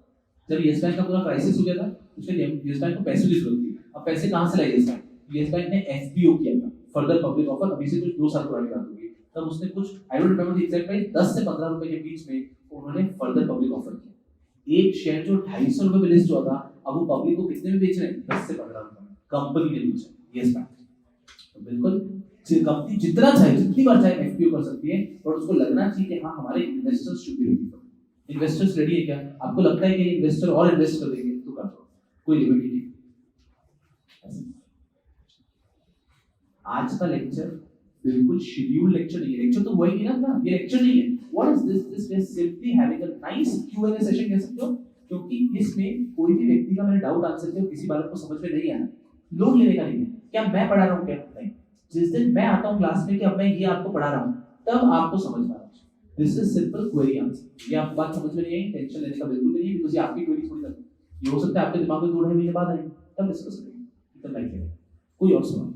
जब यस बैंक का पूरा क्राइसिस हो गया था, उसमें यस बैंक को पैसों की जरूरत थी। अब पैसे कहां से लाए यस बैंक? यस बैंक ने एफपीओ किया था, फर्दर पब्लिक ऑफर। अभी से कुछ 2 साल पुरानी बात होगी, तब उसने कुछ I don't remember the exact price, 10 से 15 रुपए के बीच में उन्होंने फर्दर पब्लिक ऑफर किया। एक शेयर जो 250 रुपए में लिस्ट हुआ था, अब वो पब्लिक को कितने में बेच रहे हैं? 10 से 15 रुपए में कंपनी ने बेचा, यस बैंक। तो बिल्कुल कंपनी जितना चाहे जितनी बार चाहे एफपीओ कर सकती है, और उसको लगना चाहिए कि हाँ हमारे investors should be ready. Investors ready है क्या? आपको लगता है कि इन्वेस्टर और इन्वेस्ट कर देंगे तो कर दो, कोई लिमिट ही नहीं। आज का लेक्चर बिल्कुल शेड्यूल लेक्चर नहीं है। लेक्चर तो वही नहीं ना, ये लेक्चर नहीं है। What is this we are simply having a nice Q&A session कह सकते हो, क्योंकि इसमें कोई भी व्यक्ति का मैंने डाउट आंसर किया, किसी बात को समझ में नहीं आया, लोड लेने का नहीं है। क्या मैं पढ़ा रहा हूँ क्या? नहीं। जिस दिन मैं आता हूँ क्लास में कि अब मैं ये आपको पढ़ा रहा हूँ, तब आपको समझ में आ रहा है। This is simple query answer. ये आपको बात समझ में नहीं आई, टेंशन लेने का बिल्कुल नहीं है, बिकॉज़ ये आपकी क्वेरी थोड़ी ना, ये हो सकता है आपके दिमाग में 2 महीने बाद आए, तब डिस्कस करेंगे। इतना लाइक है। कोई और सवाल?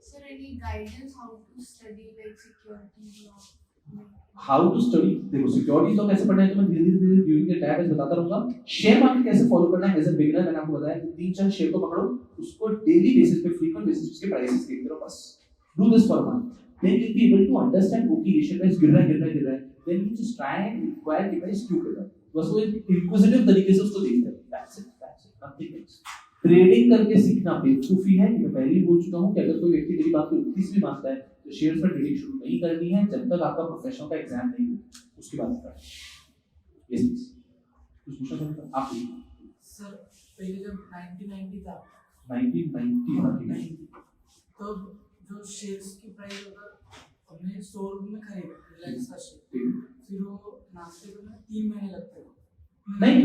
Sir, any guidance how to study like security law? How to study? देखो सिक्योरिटी तो कैसे पढ़ना है तो मैं धीरे धीरे ड्यूरिंग द टाइम बताता रहूंगा। शेयर मार्केट कैसे फॉलो करना है एज अ बिगिनर, मैंने आपको बताया कि 3-4 शेयर को पकड़ो, उसको डेली बेसिस पे, फ्रीक्वेंट बेसिस पे उसके प्राइसेस देखते रहो, बस do this for month, then you will be able to understand okay ये शेयर प्राइस गिर रहा है, then you just try and inquire कि प्राइस क्यों गिर रहा है, बस वो एक इंक्विजिटिव तरीके से उसको देखते रहो। That's it, nothing else. Trading करके सीखना बेवकूफी है। मैं पहले ही बोल चुका हूं कि अगर कोई व्यक्ति मेरी बात को 21 भी मानता है तो शेयर्स पर ट्रेडिंग शुरू नहीं करनी है जब तक आपका प्रोफेशनल का एग्जाम नहीं हो, उसके बाद करें। यस प्लीज, कुछ पूछना चाहते आप? सर, पहले जब 1990 था, 1990 तब जो शेयर्स की प्राइस अगर हमने 100 रुपए में खरीदा रिलायंस का शेयर, फिर वो नाश्ते में 3 महीने लगते थे। नहीं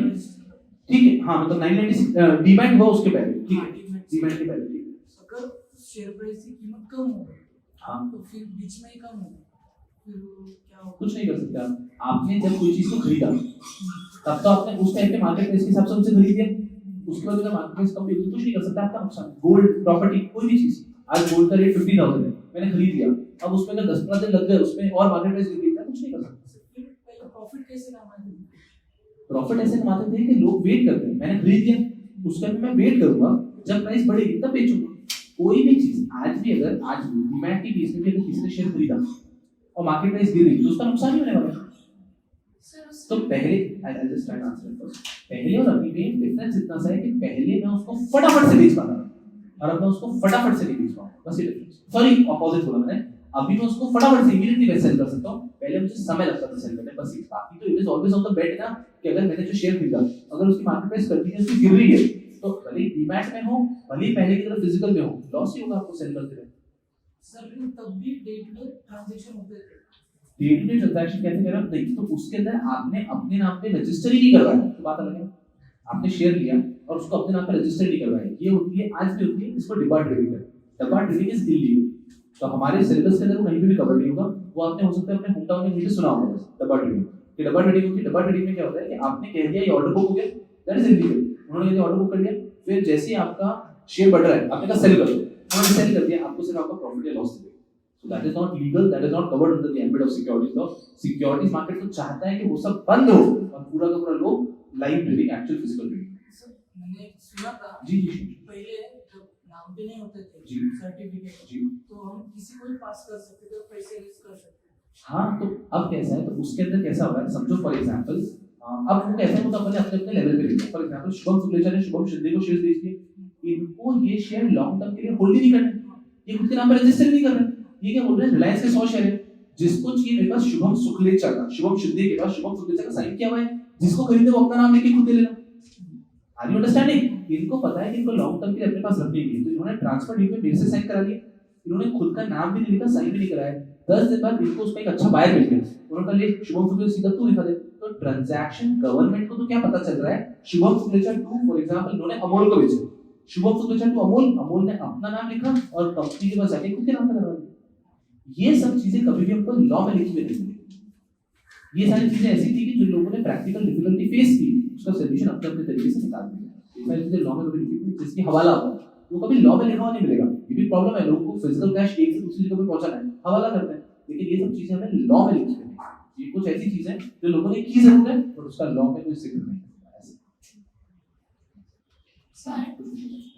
ठीक है, हाँ मतलब 996 डीमैट हुआ उसके पहले, ठीक है, डीमैट के पहले, ठीक है। अगर शेयर प्राइस की कीमत कम हो गई, हाँ तो फिर बीच में ही कम हो गई, फिर क्या होगा? कुछ नहीं कर सकते आप। आपने जब कोई चीज को खरीदा तब तो आपने उस टाइम के मार्केट प्राइस के हिसाब से उसे खरीद लिया, उसके बाद अगर मार्केट प्राइस कम हुई तो कुछ नहीं कर सकता, आपका नुकसान। गोल्ड, प्रॉपर्टी, कोई भी चीज, आज गोल्ड का रेट 50,000 है, मैंने खरीद लिया, अब उसमें अगर 10-15 दिन लग गए उसमें और मार्केट प्राइस गिर गई, कुछ नहीं कर सकते। फिर पहले प्रॉफिट कैसे कमाते थे? प्रॉफिट ऐसे कमाते थे कि लोग वेट करते हैं, मैंने खरीद लिया, उसका मैं वेट करूंगा, जब प्राइस बढ़ेगी तब बेचूंगा। कोई भी चीज आज भी अगर आज डीमैट की केस में भी अगर किसी ने शेयर खरीदा और मार्केट प्राइस गिर गई तो उसका नुकसान ही होने वाला है। तो पहले I just try to answer first, पहले और अभी में डिफरेंस इतना सा है कि पहले मैं उसको फटाफट से बेच पाता था और अब मैं उसको फटाफट से नहीं बेच पाऊंगा, बस ये डिफरेंस। सॉरी ऑपोजिट बोला मैंने, अभी मैं उसको फटाफट से इमीडिएटली सेल कर सकता हूं, पहले मुझे समय लगता था सेल करने, बस ये। बाकी तो it is always on the bet ना कि अगर मैंने जो शेयर खरीदा अगर उसकी मार्केट प्राइस कंटिन्यूअसली गिर रही है तो भले ही डीमैट में हो, भले ही पहले की तरह फिजिकल में हो, लॉस ही होगा आपको सेल करते रहे। सर लेकिन तब भी डे टू डे ट्रांजैक्शन होते थे। डे टू डे ट्रांजैक्शन कैसे कर रहा हूं? देखिए, तो उसके अंदर आपने अपने नाम पे रजिस्टर ही नहीं करवाया, तो बात अलग है। आपने शेयर लिया और उसको अपने नाम पे रजिस्टर नहीं करवाया, ये होती है, आज भी होती है, इसको डिबा ट्रेडिंग है। डिबा ट्रेडिंग इज इलीगल, तो हमारे सिलेबस के अंदर वो कहीं पे भी कवर नहीं होगा। वो आपने हो सकता है अपने होम टाउन में कहीं सुना होगा बस, डिबा ट्रेडिंग। कि डिबा ट्रेडिंग होती है, डिबा ट्रेडिंग में क्या होता है कि आपने कह दिया ये ऑर्डर बुक हो गया, दैट इज इलीगल। उन्होंने ये ऑर्डर बुक कर दिया, फिर जैसे ही आपका शेयर बढ़ रहा है, आपने कहा सेल कर दो, उन्होंने सेल कर दिया, आपको सिर्फ आपका प्रॉफिट या लॉस दिया। So that is not legal, that is not covered under the ambit of securities law. Securities market तो चाहता है कि वो सब बंद हो और पूरा का पूरा लोग live trading, actual physical trading. Sir मैंने सुना था जी जी पहले जब नाम पे नहीं होते थे जी। सर्टिफिकेट, जी। तो हम किसी को भी पास कर सकते थे और पैसे रेज कर सकते थे। हाँ, तो अब कैसा है, तो उसके अंदर कैसा होगा, समझो फॉर एग्जांपल, अब वो कैसा है, वो तो अपने अपने लेवल पे लेते हैं। फॉर एग्जांपल शुभम शुक्लेचा ने शुभम शिंदे को शेयर बेच दिए, इनको ये शेयर लॉन्ग टर्म के लिए होल्ड नहीं करना, ये खुद के नाम पे रजिस्टर नहीं कर रहे। ये क्या बोल रहे हैं, रिलायंस के 100 शेयर है, जिसको चाहिए मेरे पास शुभम शुक्लेचा का, शुभम शिंदे के पास शुभम शुक्लेचा का साइन किया हुआ है, जिसको खरीदे वो अपना नाम लेके खुद दे लेना। Are you understanding? इनको पता है कि इनको लॉन्ग टर्म के लिए अपने पास रखनी है, तो इन्होंने ट्रांसफर डीड में मेरे से साइन करा लिया, इन्होंने खुद का नाम भी नहीं लिखा, साइन भी नहीं कराया। 10 दिन बाद इनको उसका एक अच्छा बायर मिल गया, उन्होंने कहा ले शुभम शुक्लेचा सीधा तू लिखा दे। तो ट्रांजैक्शन गवर्नमेंट को तो क्या पता चल रहा है, शुभम शुक्लेचा टू फॉर एग्जांपल इन्होंने अमोल को बेचा, शुभम शुक्लेचा टू अमोल, अमोल ने अपना नाम लिखा और कंपनी के पास जाके खुद के नाम पे करवा दिया। ये सब चीजें कभी भी हमको लॉ में लिखी हुई नहीं मिली। ये सारी चीजें ऐसी थी कि जो लोगों ने प्रैक्टिकल डिफिकल्टी फेस की, उसका सॉल्यूशन अपने अपने तरीके से निकाल दिया। ये सारी चीजें लॉ में कभी लिखी हुई, जिसकी हवाला होगा वो कभी लॉ में लिखा हुआ नहीं मिलेगा। ये भी प्रॉब्लम है, लोगों को फिजिकल कैश एक से दूसरी जगह पे पहुंचाना है, हवाला करते हैं, लेकिन ये सब चीजें हमें लॉ में लिखी हुई है। ये कुछ ऐसी चीजें जो लोगों ने की जरूर है और उसका लॉ में कोई जिक्र नहीं है। सर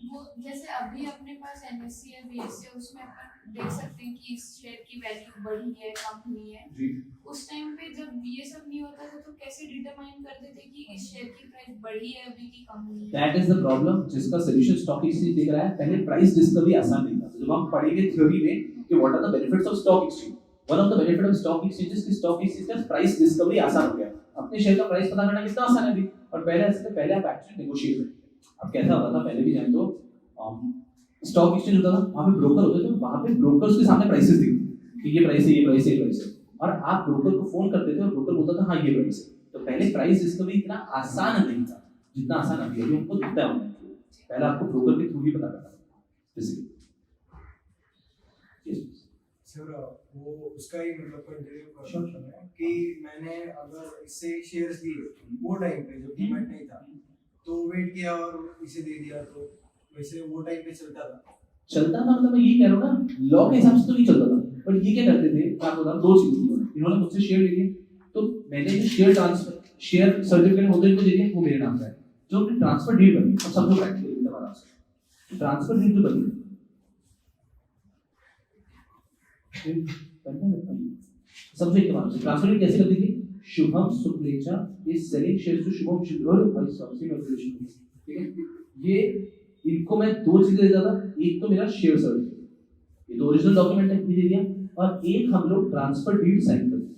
वो जैसे अभी अपने पास एनएससी है, बीएससी है, उसमें अपन देख सकते हैं कि इस शेयर की वैल्यू बढ़ी है कम हुई है। जी। उस टाइम पे जब ये सब नहीं होता था तो कैसे डिटरमाइन करते थे कि इस शेयर की प्राइस बढ़ी है अभी की कम हुई है? दैट इज द प्रॉब्लम, जिसका सॉल्यूशन स्टॉक एक्सचेंज देख रहा है। पहले प्राइस डिस्कवरी आसान नहीं था। जब हम पढ़ेंगे थ्योरी में कि what are the benefits of stock exchange, one of the benefit of stock exchange कि स्टॉक एक्सचेंज का प्राइस डिस्कवरी आसान हो गया। अपने शेयर का प्राइस पता करना कितना आसान है अभी, और पहले ऐसे पहले आप एक्चुअली नेगोशिएट करते। अब कैसा होता था पहले भी जाने तो स्टॉक एक्सचेंज होता था, वहां पे ब्रोकर होते थे, वहां पे ब्रोकर्स के सामने प्राइसेस दिखते कि ये प्राइस है, ये प्राइस है, ये प्राइस है, और आप ब्रोकर को फोन करते थे और ब्रोकर बोलता था हाँ ये प्राइस है। तो पहले प्राइस डिस्कवरी इतना आसान नहीं था जितना आसान अभी है। हमको दिखता है ऑनलाइन, पहले आपको ब्रोकर के थ्रू ही पता करना था बेसिकली। सर वो उसका ही मतलब कंटिन्यू है कि मैंने अगर इससे शेयर्स लिए वो टाइम पे जब डीमैट नहीं था तो वेट किया और इसे दे दिया, तो वैसे वो टाइम पे चलता था मतलब मैं ये कह रहा हूँ ना, लॉ के हिसाब से तो नहीं चलता था, बट ये क्या करते थे, क्या होता था, दो चीजें थी। इन्होंने मुझसे शेयर ले लिए, तो मैंने जो शेयर ट्रांसफर शेयर सर्टिफिकेट होते इनको दे दिया, वो मेरे नाम का है। जो हमने ट्रांसफर डीड बनी, अब सब लोग प्रैक्टिकली एकदम आराम से ट्रांसफर डीड जो बनी समझो एकदम आराम से। ट्रांसफर डीड कैसे करती थी, Shubham Shuklecha is selling shares to Shubham Shuklecha, ठीक है। ये इनको मैं दो चीजें देता था, एक तो मेरा शेयर सर्टिफिकेट, ये तो ओरिजिनल डॉक्यूमेंट है, ये दे दिया, और एक हम लोग ट्रांसफर डीड साइन करते थे।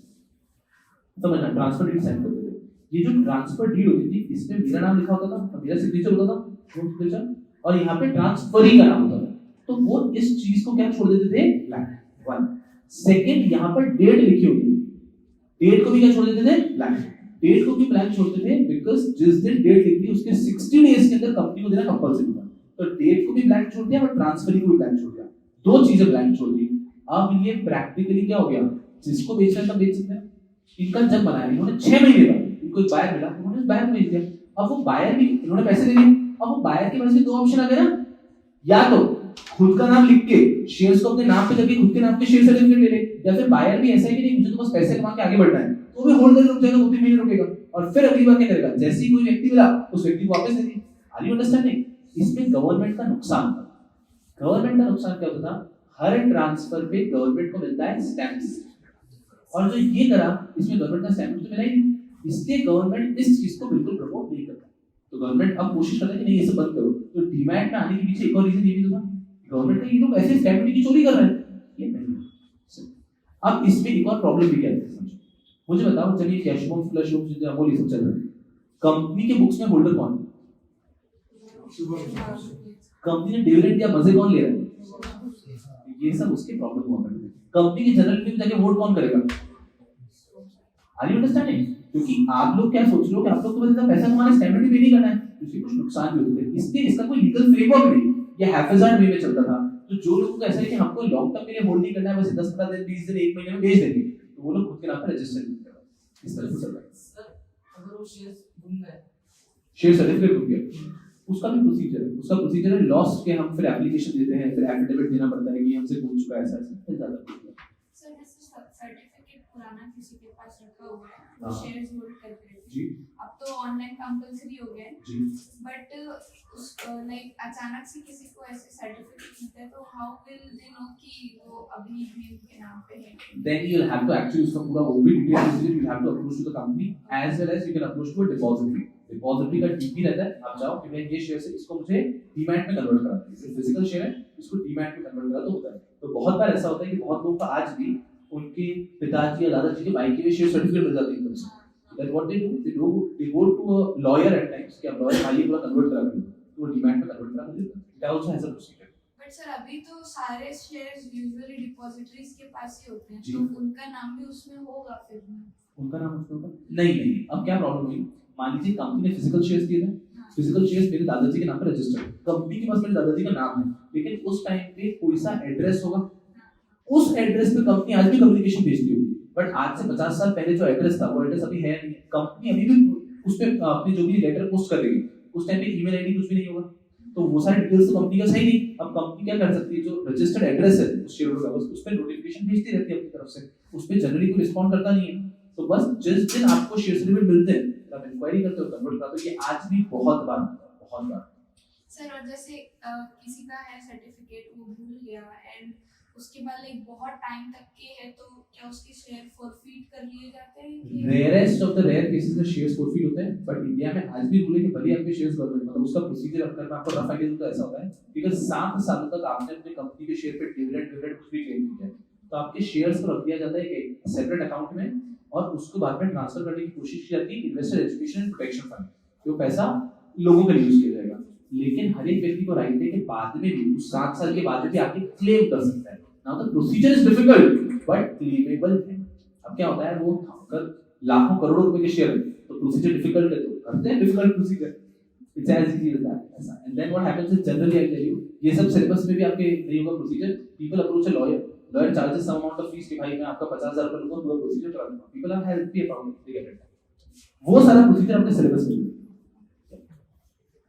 समझना, ट्रांसफर डीड साइन करते थे। ये जो ट्रांसफर डीड होती थी, इसमें मेरा नाम लिखा होता था, मेरा सिग्नेचर होता था, सिग्नेचर, और यहाँ पे ट्रांसफरी का नाम होता था। तो वो इस चीज को क्या छोड़ देते थे, ब्लैंक। वन सेकंड, यहाँ पर डेट लिखी होती थी, डेट को भी क्या छोड़ देते थे, ब्लैंक। डेट को भी ब्लैंक छोड़ते थे बिकॉज़ जिस दिन डेट लिखी थी उसके 60 डेज के अंदर कंपनी को देना कंपलसरी था। तो डेट को भी ब्लैंक छोड़ दिया और ट्रांसफरी को भी ब्लैंक छोड़ दिया, दो चीजें ब्लैंक छोड़ दी। अब ये प्रैक्टिकली क्या हो गया, जिसको बेचना है तब बेच सकते हैं। इनका जब बनाया इन्होंने 6 महीने बाद इनको एक बायर मिला, उन्होंने बायर को बेच दिया। अब वो बायर भी, इन्होंने पैसे दे दिए, अब वो बायर के पास भी दो ऑप्शन आ गए ना, या तो खुद का नाम लिख के शेयर्स को अपने नाम पे करके खुद के नाम पे शेयर सर्टिफिकेट ले ले, या फिर बायर भी ऐसा है कि नहीं मुझे तो बस पैसे कमा के आगे बढ़ना है, तो भी होल्ड करके रुक जाएगा, 2-3 महीने रुकेगा, और फिर अगली बार क्या करेगा, जैसे ही कोई व्यक्ति मिला उस व्यक्ति को वापस दे दिए। Are you understanding? इसमें गवर्नमेंट का नुकसान था। गवर्नमेंट का नुकसान क्या होता था, हर ट्रांसफर पे गवर्नमेंट को मिलता है स्टैंप्स, और जो ये करा इसमें गवर्नमेंट का स्टैंप तो मिला ही नहीं, इसलिए गवर्नमेंट इस चीज को बिल्कुल प्रमोट नहीं करता। तो गवर्नमेंट अब कोशिश करता है कि नहीं ये सब बंद करो। तो डीमैट में आने के पीछे एक और रीजन ये भी तो था, गवर्नमेंट का ये लोग ऐसे स्टैंप ड्यूटी की चोरी कर रहे हैं, ये नहीं। अब इसमें एक और प्रॉब्लम भी क्या है, समझो, मुझे बताओ, चलिए cash books, flash books, Amol ये सब चल रहा है, कंपनी के बुक्स में होल्डर कौन है? कंपनी ने डिविडेंड दिया, मजे कौन ले रहा है? ये सब उसके प्रॉब्लम हुआ करते हैं। कंपनी की जनरल मीटिंग में जाके वोट कौन करेगा? Are you understanding? क्योंकि आप लोग क्या सोच रहे हो कि आप लोग को बस पैसा कमाना, स्टैंडर्ड भी नहीं करना है, इससे कुछ नुकसान भी होते हैं। इसलिए इसका कोई लीगल फ्रेमवर्क नहीं, ये हैफेजार्ड वे में चलता था। तो जो लोगों को ऐसा है कि हमको लॉन्ग टर्म के लिए होल्ड नहीं करना है, बस 10-15 दिन 20 दिन 1 महीने में बेच देंगे, तो वो लोग खुद के नाम पर रजिस्टर नहीं करेंगे। इस तरह से चल रहा है। सर अगर वो शेयर्स गुम गए, शेयर सर्टिफिकेट हो गया, उसका भी प्रोसीजर है। उसका प्रोसीजर है लॉस के, हम फिर एप्लीकेशन देते हैं, फिर एफिडेविट देना पड़ता है कि हमसे गुम चुका है, ऐसा ऐसा ज्यादा। सर जैसे सर्टिफिकेट पुराना किसी के पास रखा हुआ है, हाँ। वो शेयर्स होल्ड करते हैं जी अब तो ऑनलाइन कंपलसरी हो गया है, जी। बट उस लाइक अचानक से किसी को ऐसे सर्टिफिकेट मिलता है तो हाउ विल दे नो कि वो अभी भी उनके नाम पे है? Then you'll have to actually उसका पूरा वो भी detail procedure you'll have to approach to the company as well as you can approach to a depository. depository का डीपी रहता है, आप जाओ कि मैं ये शेयर से इसको मुझे डीमैट में कन्वर्ट करा दो, जो फिजिकल शेयर है इसको डीमैट में कन्वर्ट करा तो होता है। तो बहुत बार ऐसा होता है कि बहुत लोगों को आज भी उनके पिताजी या दादाजी के भाई के लिए शेयर सर्टिफिकेट मिल जाते हैं एकदम से। Then what they do, they go to a lawyer at times कि आप लॉयर भाई पूरा कन्वर्ट करा दो, तो वो डीमैट में कन्वर्ट करा देते हैं। It also has a procedure. But sir अभी तो सारे शेयर्स यूजुअली डिपॉजिटरीज के पास ही होते हैं, जी। तो उनका नाम भी उसमें होगा फिर में? उनका नाम उसमें होगा? नहीं, अब क्या प्रॉब्लम हुई, मान लीजिए कंपनी ने फिजिकल शेयर्स दिए थे, फिजिकल शेयर्स मेरे दादाजी के नाम पर रजिस्टर्ड, कंपनी के पास मेरे दादाजी का नाम है, लेकिन उस टाइम पे कोई सा एड्रेस होगा, उस एड्रेस पे कंपनी आज भी कम्युनिकेशन भेजती होगी, बट आज से 50 साल पहले जो एड्रेस था वो एड्रेस अभी है नहीं। कंपनी अभी भी उस पे अपनी जो भी लेटर पोस्ट कर देगी, उस टाइम पे ईमेल आईडी कुछ भी नहीं होगा, तो वो सारे डिटेल्स तो कंपनी का सही नहीं। अब कंपनी क्या कर सकती है, जो रजिस्टर्ड एड्रेस है उस शेयर होल्डर का, उस पे नोटिफिकेशन भेजती रहती है अपनी तरफ से, उस पे जनरली कोई रिस्पॉन्ड करता नहीं है। तो बस जिस दिन आपको शेयर सर्टिफिकेट मिलते हैं आप इंक्वायरी करते हो, कन्वर्ट कराते हो। ये आज भी बहुत बार सर और जैसे किसी का है सर्टिफिकेट वो भूल गया एंड उसके बाद लाइक बहुत टाइम तक के है, तो क्या उसके शेयर फॉरफिट कर लिए जाते हैं कि rarest of the rare cases में शेयर्स फॉरफिट होते हैं, बट इंडिया में आज भी रूल है कि भले आपके शेयर्स गवर्नमेंट, मतलब उसका प्रोसीजर अगर मैं आपको रफ आइडिया दूं तो ऐसा होता है कि अगर 7 सालों तक आपने अपनी कंपनी के शेयर पे डिविडेंड कुछ भी क्लेम किया है, तो आपके शेयर्स को रख दिया जाता है एक सेपरेट अकाउंट में, और उसको बाद में ट्रांसफर करने की कोशिश की जाती है investor education and protection fund, जो पैसा लोगों के लिए यूज किया जाएगा। लेकिन हर एक व्यक्ति को राइट है कि बाद में भी उस 7 साल के बाद भी आके क्लेम कर सकता है। Now the procedure is difficult but claimable है। अब क्या होता है, वो अगर लाखों करोड़ों रुपए के शेयर है तो प्रोसीजर डिफिकल्ट है, तो करते हैं difficult procedure, it's as easy as that ऐसा। And then what happens is generally I tell you, ये सब सिलेबस में भी आपके नहीं होगा procedure. People approach a lawyer, lawyer charges some amount of fees कि भाई मैं आपका 50,000 रुपए लूंगा, पूरा प्रोसीजर करा दूंगा। पीपल आर हेल्प पे अकाउंट दे गेट इट, वो सारा प्रोसीजर आपके सिलेबस में है।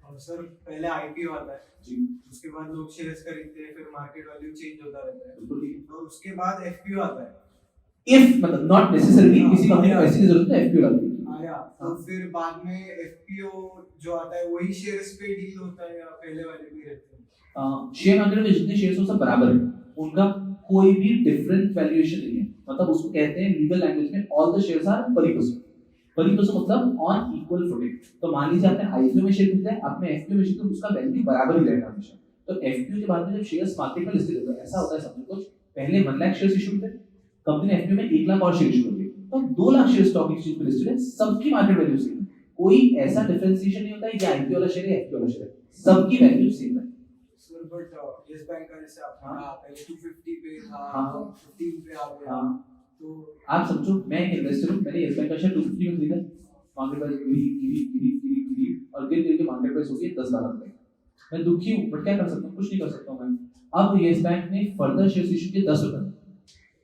और सर पहले आईपीओ आता है जी, उसके बाद लोग शेयर्स खरीदते हैं, फिर मार्केट वैल्यू चेंज होता रहता है, बिल्कुल ठीक तो उसके बाद एफपीओ आता है। इफ मतलब नॉट नेसेसरीली किसी कंपनी को पैसे की जरूरत है, एफपीओ लगती है। आया तो फिर बाद में एफपीओ जो आता है वही शेयर्स पे डील होता है या पहले वाले भी रहते हैं? शेयर मार्केट में जितने शेयर्स हो सब बराबर है, उनका कोई भी डिफरेंट वैल्यूएशन नहीं है। मतलब उसको कहते हैं लीगल लैंग्वेज में ऑल द शेयर्स आर परी पर्सन मतलब ऑन इक्वल फुटिंग। तो मान लीजिए आपने आईपीओ में शेयर खरीदा है, आपने एफपीओ में शेयर खरीदा, उसका वैल्यू बराबर ही रहेगा हमेशा। तो एफपीओ के बाद में जब शेयर्स मार्केट में लिस्टेड होते हैं, ऐसा होता है समझो कुछ पहले 1 लाख शेयर्स इशू थे, कंपनी ने एफपीओ में 1 लाख और शेयर इशू कर दिए, तो 2 लाख शेयर स्टॉक एक्सचेंज पे लिस्टेड है, सबकी मार्केट वैल्यू सेम है। कोई ऐसा डिफरेंशिएशन नहीं होता है कि आईपीओ वाला शेयर है एफपीओ वाला शेयर है, सबकी वैल्यू सेम है। सर बट यस बैंक का जैसे आपका पहले 250 पे था, हाँ। 15 पे आ गया, हाँ। तो आप समझो मैं एक इन्वेस्टर हूं, मैंने यस बैंक का शेयर 250 में खरीदा, मार्केट प्राइस गिरी और गिर के मार्केट प्राइस हो गई 10-12 रुपए। मैं दुखी हूं बट क्या कर सकता हूं, कुछ नहीं कर सकता हूं मैं। अब यस बैंक ने फर्दर शेयर्स इशू किए 10 रुपए,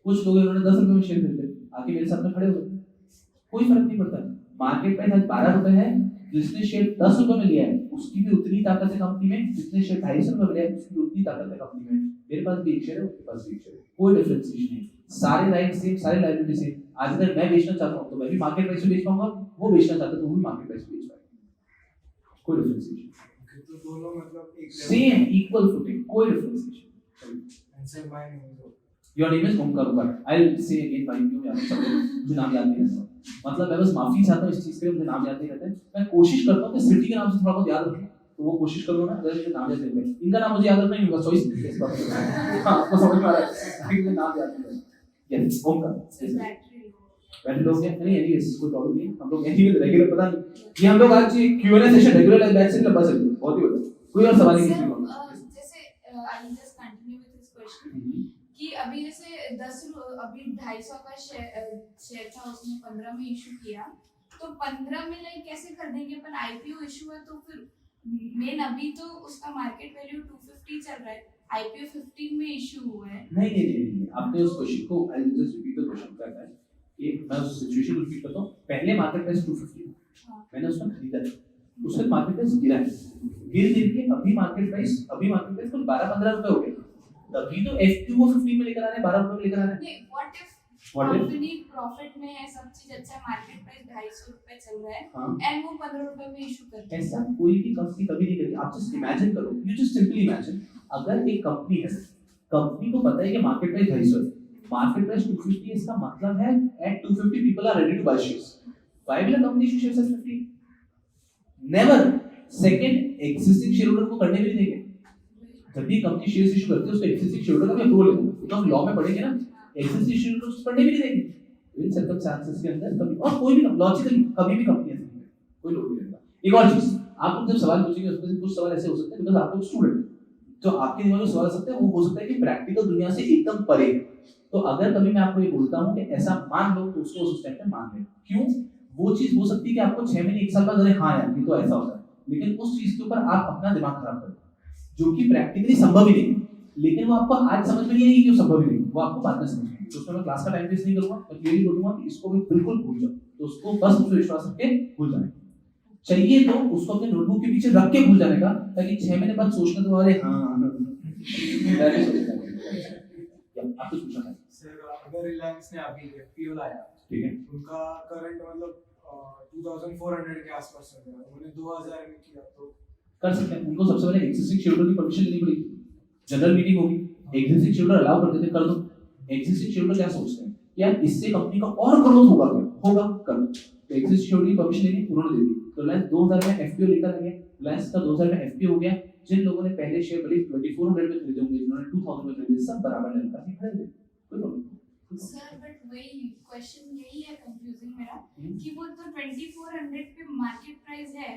कुछ लोग उन्होंने 10 रुपए में शेयर खरीदे, आके मेरे सामने खड़े हुए, कोई फर्क नहीं पड़ता। मार्केट प्राइस आज 12 रुपए है, जिसने शेयर 10 रुपए में लिया है उसकी भी उतनी ताकत है कंपनी में, जिसने शेयर 250 रुपए में लिया है उसकी भी उतनी ताकत है कंपनी में। मेरे पास भी एक शेयर है, उसके पास भी एक शेयर है, कोई डिफरेंशिएशन नहीं, सारे राइट सेम, सारे लायबिलिटी सेम। आज अगर मैं बेचना चाहता हूं तो मैं भी मार्केट प्राइस पे बेच पाऊंगा, वो बेचना चाहता है तो वो भी मार्केट प्राइस पे बेच पाएगा, कोई डिफरेंशिएशन। तो दोनों मतलब एक सेम इक्वल फुटिंग, कोई differentiation. Answer my name is your name is Omkar Upar. I will say again भाई क्यों यार सब मुझे नाम याद नहीं रहता, मतलब मैं बस माफी चाहता हूं इस चीज के लिए, मुझे नाम याद नहीं रहता है। मैं कोशिश करता हूं कि सिटी के नाम से थोड़ा बहुत याद रखूं, तो वो कोशिश करूंगा ना, अगर मुझे नाम याद नहीं रहता इनका नाम मुझे याद रखना नहीं होगा, चॉइस नहीं है इस बात में। हां आपको समझ में आ रहा है कि मुझे नाम याद नहीं रहता। यस ओमकार बैठ लोग हैं नहीं, एनीवेज कोई प्रॉब्लम नहीं, हम लोग एनीवे रेगुलर पता नहीं ये हम लोग आज क्यूएनए सेशन रेगुलर बैच से लंबा चल बहुत ही बड़ा कोई और सवाल है किसी सर, को? जैसे I just continue with this question कि अभी जैसे 250 का शेयर था, उसने 15 में इशू किया, तो 15 में लाइक कैसे कर देंगे अपन? आईपीओ इशू है तो फिर मेन अभी तो उसका मार्केट वैल्यू 250 चल रहा है, आईपीओ 15 में इशू हुआ है। नहीं, आपने उस क्वेश्चन को, I just repeat the question करता है कि मैं उस सिचुएशन को रिपीट करता हूं। पहले मार्केट प्राइस 250 था, मैंने उसमें खरीदा है, उससे मार्केट प्राइस गिरा है, गिर के अभी मार्केट प्राइस तो 12-15 रुपए हो गए, तभी तो एफपीओ को 15 में लेकर आ रहे हैं, 12 रुपए में लेकर आ रहे हैं। नहीं, what if What if? Company profit में है, सब चीज अच्छा है, मार्केट प्राइस 250 रुपए चल रहा है हाँ। एंड वो 15 रुपए में इशू करते हैं। ऐसा कोई भी कंपनी कभी नहीं करती। आप जस्ट इमेजिन करो, यू जस्ट सिंपली इमेजिन, अगर एक कंपनी है, कंपनी को पता है कि मार्केट प्राइस 250 है, मार्केट प्राइस 250 है, इसका मतलब है at 250 people are ready to buy shares. Why will a company issue shares at 50? Never. Second, existing share holder को करने भी नहीं देंगे। जब भी कंपनी शेयर्स इशू करती है, उसको एग्जिस्टिंग शेयर होल्डर का भी अप्रूवल लेना, तो हम लॉ में पढ़ेंगे ना, एग्जिस्टिंग शेयर होल्डर उसको करने भी नहीं देंगे इन सर्कमस्टेंसेस के अंदर कभी, और कोई भी लॉजिकली कभी भी कंपनी ऐसी नहीं है, कोई लोग नहीं रहेगा। एक और चीज, आप लोग जब सवाल पूछेंगे उसमें से कुछ सवाल ऐसे हो सकते हैं बिकॉज़ आप लोग स्टूडेंट, तो आपके दिमाग में सवाल आ सकते हैं, वो हो सकता है कि प्रैक्टिकल दुनिया से एकदम परे। तो अगर कभी मैं आपको ये बोलता हूं कि ऐसा मान लो, तो उसको उस टाइम पे मान लें। क्यों? वो चीज हो सकती है कि आपको 6 महीने 1 साल बाद अरे हाँ यार ये तो ऐसा होता है, लेकिन उस चीज के ऊपर आप अपना दिमाग खराब कर, जो कि प्रैक्टिकली संभव ही नहीं है, लेकिन वो आपको आज समझ में नहीं आएगी कि संभव ही नहीं, वो आपको बाद में समझ में। तो उसमें मैं क्लास का टाइम वेस्ट नहीं करूंगा, मैं क्लियरली बोलूंगा कि इसको भी बिल्कुल भूल जाओ, तो उसको बस उस पे विश्वास रख के भूल जाए। चाहिए तो उसको अपने नोटबुक के पीछे रख के भूल जाने का, ताकि 6 महीने बाद सोचने तो अरे हाँ आप कुछ पूछना है सर, अगर रिलायंस ने अभी एफपीओ लाया, ठीक है, उनका करंट मतलब 2400 के आसपास चल रहा है, उन्होंने 2000 में किया तो कर सकते हैं। उनको सबसे पहले एग्जिस्टिंग शेयर होल्डर की परमिशन लेनी पड़ेगी, जनरल मीटिंग होगी, एग्जिस्टिंग शेयर होल्डर अलाउ करते थे कर दो। एग्जिस्टिंग शेयर होल्डर क्या सोचते हैं कि यार इससे कंपनी का और ग्रोथ होगा, क्या होगा, कर दो। तो एग्जिस्टिंग शेयर होल्डर की परमिशन लेनी, उन्होंने दे दी, तो रिलायंस 2000 में एफपीओ लेकर आ गया, रिलायंस का 2000 में एफपीओ हो गया। जिन लोगों ने पहले शेयर भले 2400 में खरीदे होंगे, जिन्होंने 2000 में खरीदे, सब बराबर लेकर के खरीदे, कोई प्रॉब्लम। सर बट वही क्वेश्चन यही है कंफ्यूजिंग मेरा कि वो तो 2400 पे मार्केट प्राइस है,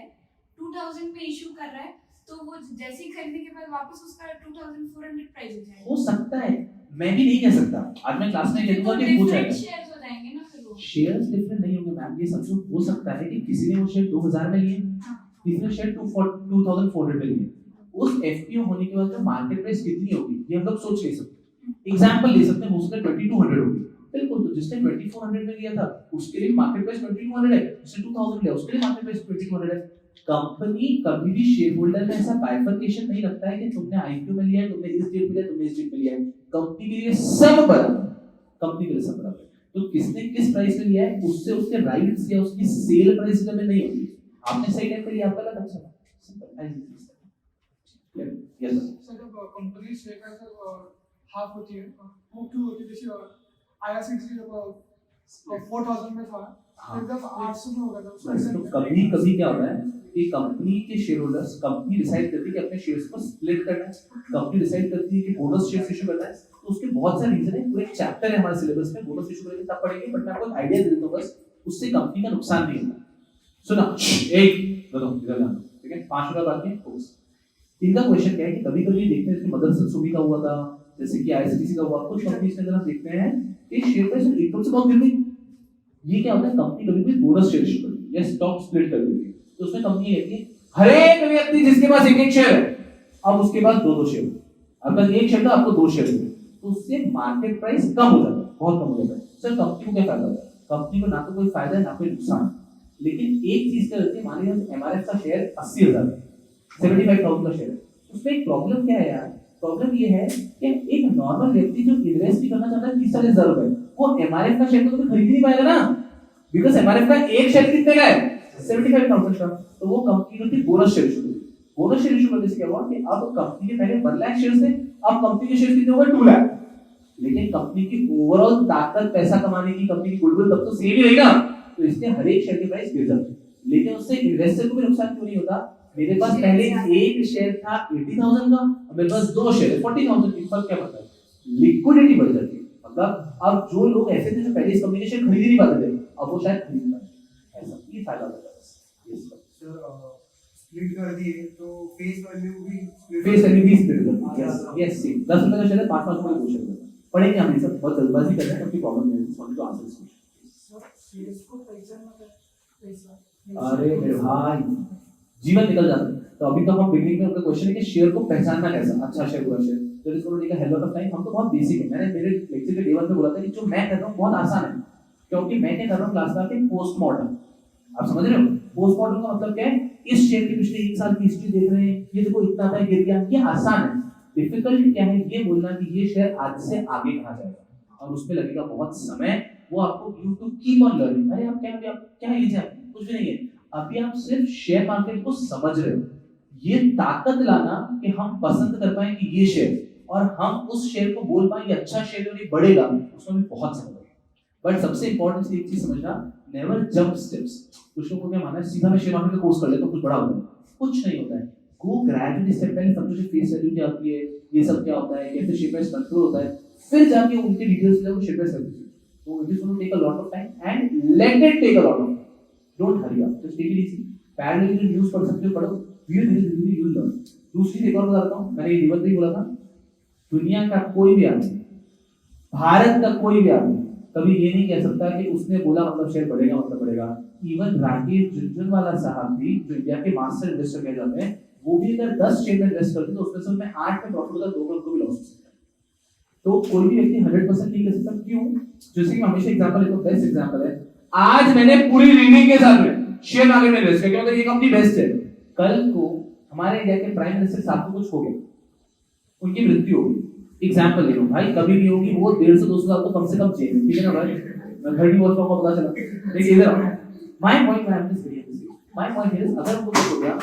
2000 में इशू कर रहा है, तो वो जैसे ही खरीदने के बाद वापस उसका 2400 प्राइस हो जाएगा। हो सकता है, मैं भी नहीं कह सकता। आज मैं क्लास में कह दूंगा कि हो जाएगा, शेयर्स हो जाएंगे ना फिर वो। शेयर्स डिफरेंट नहीं होंगे मैम, ये समझो। हो सकता है कि किसी ने वो शेयर 2000 में लिए, किसी ने शेयर 2400 में लिए, उस एफपीओ होने के बाद मार्केट प्राइस कितनी होगी ये हम लोग सोच नहीं सकते। एग्जांपल ले सकते हैं, हो सकता है 2200 होगी, बिल्कुल। तो जिसने 2400 में लिया था उसके लिए मार्केट प्राइस 2200 है, जिसने 2000 लिया उसके लिए मार्केट प्राइस 2200 है। कंपनी कभी भी शेयर होल्डर में ऐसा बाइफरकेशन नहीं रखता है कि तुमने आईपीओ में लिया है, तुमने इस डेट में लिया, तुमने इस डेट में लिया है। कंपनी के लिए सब बराबर, कंपनी के लिए सब बराबर। तो किसने किस प्राइस में लिया है उससे उसके राइट्स या उसकी सेल प्राइस में नहीं होती। आपने सही टाइम पे लिया, आपका लगा अच्छा सिंपल है। यस सर, जब कंपनी शेयर प्राइस हाफ होती है, वो क्यों होती है? जैसे आईआरसीटीसी जब 4000 में था, एकदम 800 में हो गया था, उसका तो reason कभी कभी क्या होता है कि कंपनी के शेयर होल्डर्स, कंपनी डिसाइड करती है कि अपने शेयर्स को स्प्लिट करना है, कंपनी डिसाइड करती है कि बोनस शेयर्स इशू करना है, तो उसके बहुत सारे रीजन है। पूरे चैप्टर है हमारे सिलेबस में, बोनस इशू करेंगे तब पढ़ेंगे, बट मैं आपको आइडिया दे देता हूं बस, उससे कंपनी का नुकसान नहीं होता। सुना एक दो इधर ध्यान, ठीक है, 5 मिनट बाद में फोकस। इनका क्वेश्चन क्या है कि कभी-कभी देखते हैं इसमें मदरसन सुमी का हुआ था, जैसे कि आईआरसीटीसी का हुआ, कुछ कंपनीज के अंदर हम देखते हैं कि शेयर प्राइस एकदम से बहुत गिर गई। ये क्या होता है, कंपनी कभी-कभी बोनस शेयर इशू करती है या स्टॉक स्प्लिट कर देती है, तो उसमें कंपनी कहती है हर एक व्यक्ति जिसके पास एक शेयर है, अब उसके पास 2 शेयर, अगर एक शेयर था आपको 2 शेयर देंगे, तो उससे मार्केट प्राइस कम हो जाता है, बहुत कम हो जाता है। सर कंपनी को क्या फायदा होता है? कंपनी को ना तो कोई फायदा है ना कोई नुकसान, लेकिन एक चीज क्या होती है, मान लीजिए एमआरएफ का शेयर 80,000 है, 75,000 का शेयर है, उसमें एक प्रॉब्लम क्या है यार, प्रॉब्लम ये है कि एक नॉर्मल व्यक्ति जो इन्वेस्ट भी करना चाहता है 30-40,000 रुपए, वो एमआरएफ का शेयर तो कभी खरीद नहीं पाएगा ना, बिकॉज़ एमआरएफ का एक शेयर कितने का है, 75,000 का। तो वो कंपनी की बोनस शेयर इशू करती है। बोनस शेयर इशू करने से क्या हुआ कि अब कंपनी के पहले 1 लाख शेयर्स थे, अब कंपनी के शेयर कितने हो गए 2 लाख, लेकिन कंपनी की ओवरऑल ताकत पैसा कमाने की, कंपनी की गुडविल तब तो सेम ही रहेगा, तो इसलिए हर एक शेयर की प्राइस गिर जाती है। लेकिन उससे इन्वेस्टर को भी नुकसान क्यों नहीं होता? मेरे पास पहले एक शेयर था 80,000 का, अब मेरे पास 2 शेयर है 40,000 की, फर्क क्या पड़ता है? लिक्विडिटी बढ़ जाती है। मतलब अब जो लोग ऐसे थे जो पहले इस कंपनी के शेयर खरीद ही नहीं पाते थे, अब वो शायद खरीद पाए, ऐसा ये फायदा होता है। यस सर, स्प्लिट स्प्लिट कर दिए तो फेस वैल्यू भी फेस वैल्यू भी स्प्लिट कर दी। यस यस सेम 10 रुपए का शेयर है 5 रुपए का क्वेश्चन है पढ़ेंगे हम ये सब बहुत जल्दबाजी कर रहे हैं कोई प्रॉब्लम नहीं है sorry to answer this sir shares को पहचानना पैसा अरे मेरे भाई जीवन निकल जाता है। तो अभी तो हम बिगिनिंग में उनका क्वेश्चन है कि शेयर को पहचानना कैसा अच्छा शेयर बुरा शेयर तो इसको take a hell lot of time हम तो बहुत बेसिक है मैंने मेरे लेक्चर के डे 1 में बोला था कि जो मैं कर रहा हूं बहुत आसान है क्योंकि मैं क्या कर रहा हूं क्लास का कि पोस्टमार्टम आप समझ रहे हो पोस्टमार्टम का मतलब क्या है इस शेयर की पिछले 1 साल की हिस्ट्री देख रहे हैं ये देखो इतना था गिर गया ये आसान है डिफिकल्ट क्या है ये बोलना कि ये शेयर आज से आगे कहां जाएगा और उस पे लगेगा बहुत समय वो आपको you to keep on learning अरे आप क्या एज है कुछ भी नहीं है अभी आप सिर्फ शेयर मार्केट को समझ रहे हो ये ताकत लाना कि हम पसंद कर पाए कि ये शेयर और हम उस शेयर को बोल पाए कि अच्छा शेयर है और ये बढ़ेगा उसमें भी बहुत समय लगेगा बट सबसे इंपॉर्टेंट एक चीज समझना नेवर जंप स्टेप्स कुछ लोगों को क्या मानना है सीधा मैं शेयर मार्केट का कोर्स कर लेता हूं कुछ बड़ा होता है कुछ नहीं होता है गो ग्रेजुअली स्टेप पहले समझो फेस वैल्यू क्या होती है ये सब क्या होता है कैसे शेयर प्राइस कंट्रोल होता है फिर जाके उनके डिटेल्स ले वो शेयर प्राइस समझो तो it is going to take a lot of time and let it take a lot of time don't hurry up just take it easy parallelly news पढ़ सकते हो पढ़ो धीरे धीरे यू लर्न दूसरी एक और बताता हूं मैंने ये रिवर भी बोला था दुनिया का कोई भी आदमी भारत का कोई भी आदमी कभी ये नहीं कह सकता कि उसने बोला मतलब शेयर बढ़ेगा मतलब बढ़ेगा इवन राकेश झुनझुनवाला साहब भी जो इंडिया के मास्टर इन्वेस्टर कहे जाते हैं वो भी अगर 10 शेयर में इन्वेस्ट करते तो उसमें से उनमें 8 में प्रॉफिट होता 2 में उनको भी लॉस हो सकता है तो कोई भी व्यक्ति 100% नहीं कह सकता क्यों जैसे कि हमेशा एग्जांपल लेता हूं बेस्ट एग्जांपल है आज मैंने पूरी रीडिंग के साथ में शेयर मार्केट में इन्वेस्ट किया क्योंकि ये कंपनी बेस्ट है कल को हमारे इंडिया के प्राइम मिनिस्टर साहब को कुछ हो गया उनकी मृत्यु हो गई एग्जांपल ले लो भाई कभी भी होगी वो 150-200 साल तो कम से कम जेल ठीक है ना भाई मैं 30 वर्ष का पता चला देखिए इधर माय पॉइंट मैं आपसे सीरियस माय पॉइंट इज अगर हमको कुछ हो गया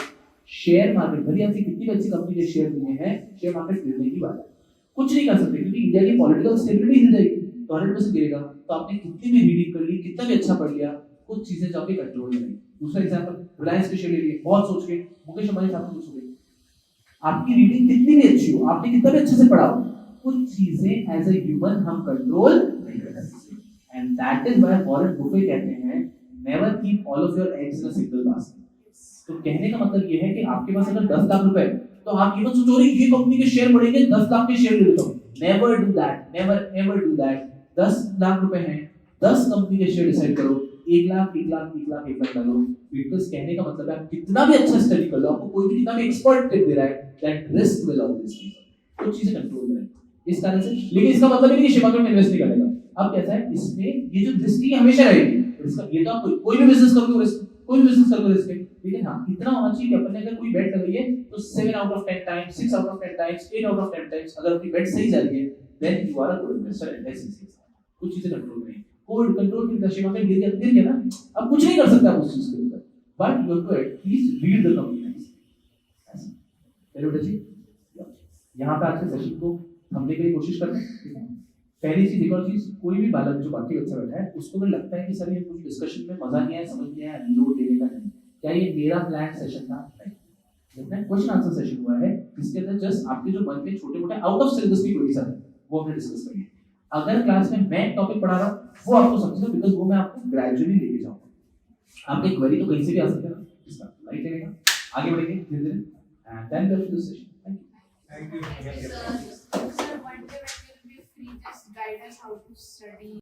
शेयर मार्केट भले आपकी कितनी भी अच्छी कंपनी के शेयर लिए हैं शेयर मार्केट गिरने की बात है कुछ नहीं कर सकते क्योंकि इंडिया की पॉलिटिकल स्टेबिलिटी हिल जाएगी तो 100% गिरेगा तो आपने कितनी भी रीडिंग कर ली कितना भी अच्छा पढ़ लिया कुछ चीजें जो आपके कंट्रोल में नहीं दूसरा एग्जांपल रिलायंस के शेयर ले लिए बहुत सोच के मुकेश अंबानी साहब को पूछोगे आपकी रीडिंग कितनी भी अच्छी हो आपने कितना भी अच्छे से पढ़ा हो कुछ चीजें एज अ ह्यूमन हम कंट्रोल नहीं कर सकते and that is why Warren Buffett कहते हैं never keep all of your eggs in a single basket तो कहने का मतलब ये है कि आपके पास अगर 10 लाख रुपए तो आप ये मत सोचो ये कंपनी के शेयर बढ़ेंगे 10 लाख के शेयर ले लेता हूं never do that never ever do that 10 lakh रुपए हैं 10 कंपनी के शेयर डिसाइड करो 1 लाख 1 लाख 1 लाख 1 लाख डालो बिकॉज़ कहने का मतलब है आप कितना भी अच्छा स्टडी कर लो आपको कोई भी कितना भी एक्सपर्ट टिप दे रहा है that risk will always B कुछ चीजें कंट्रोल में इस कारण से लेकिन इसका मतलब नहीं कि शेयर मार्केट में इन्वेस्ट नहीं करेगा अब कैसा है इसमें ये जो रिस्क है हमेशा रहेगी इसका ये तो आप कोई भी बिजनेस करोगे रिस्क कोई भी बिजनेस करोगे रिस्क लेकिन हां इतना होना चाहिए कि अपन ने अगर कोई बेट लगाई है तो 7 out of 10 times 6 out of 10 times 8 out of 10 times अगर आपकी बेट सही जा रही है then you are a good investor and that's it कुछ चीजें कंट्रोल में कोई कंट्रोल की दशा में गिर गया ना अब कुछ नहीं कर सकता आप उस चीज के ऊपर but you have to at least read the company चलो बेटा जी यहां पे आज के सेशन को थमने की कोशिश करते हैं पहली चीज एक और चीज कोई भी बालक जो बाकी बच्चा बैठा है उसको अगर लगता है कि सर ये कुछ डिस्कशन में मजा नहीं आया समझ नहीं आया लोड लेने का नहीं क्या ये मेरा प्लान सेशन था नहीं जितना क्वेश्चन आंसर सेशन हुआ है इसके अंदर जस्ट आपके जो मन में छोटे मोटे आउट ऑफ सिलेबस की क्वेरीज आते हैं वो हमने डिस्कस करेंगे अगर क्लास में मैं टॉपिक पढ़ा रहा हूं वो आपको समझना बिकॉज़ वो मैं आपको ग्रेजुअली लेके जाऊंगा आपकी क्वेरी तो कहीं से भी आ सकते हैं ना इसका लाइट लगेगा आगे बढ़ेंगे धीरे धीरे and then go to the session thank you Sir, one day when we'll be free, just guide us how to study.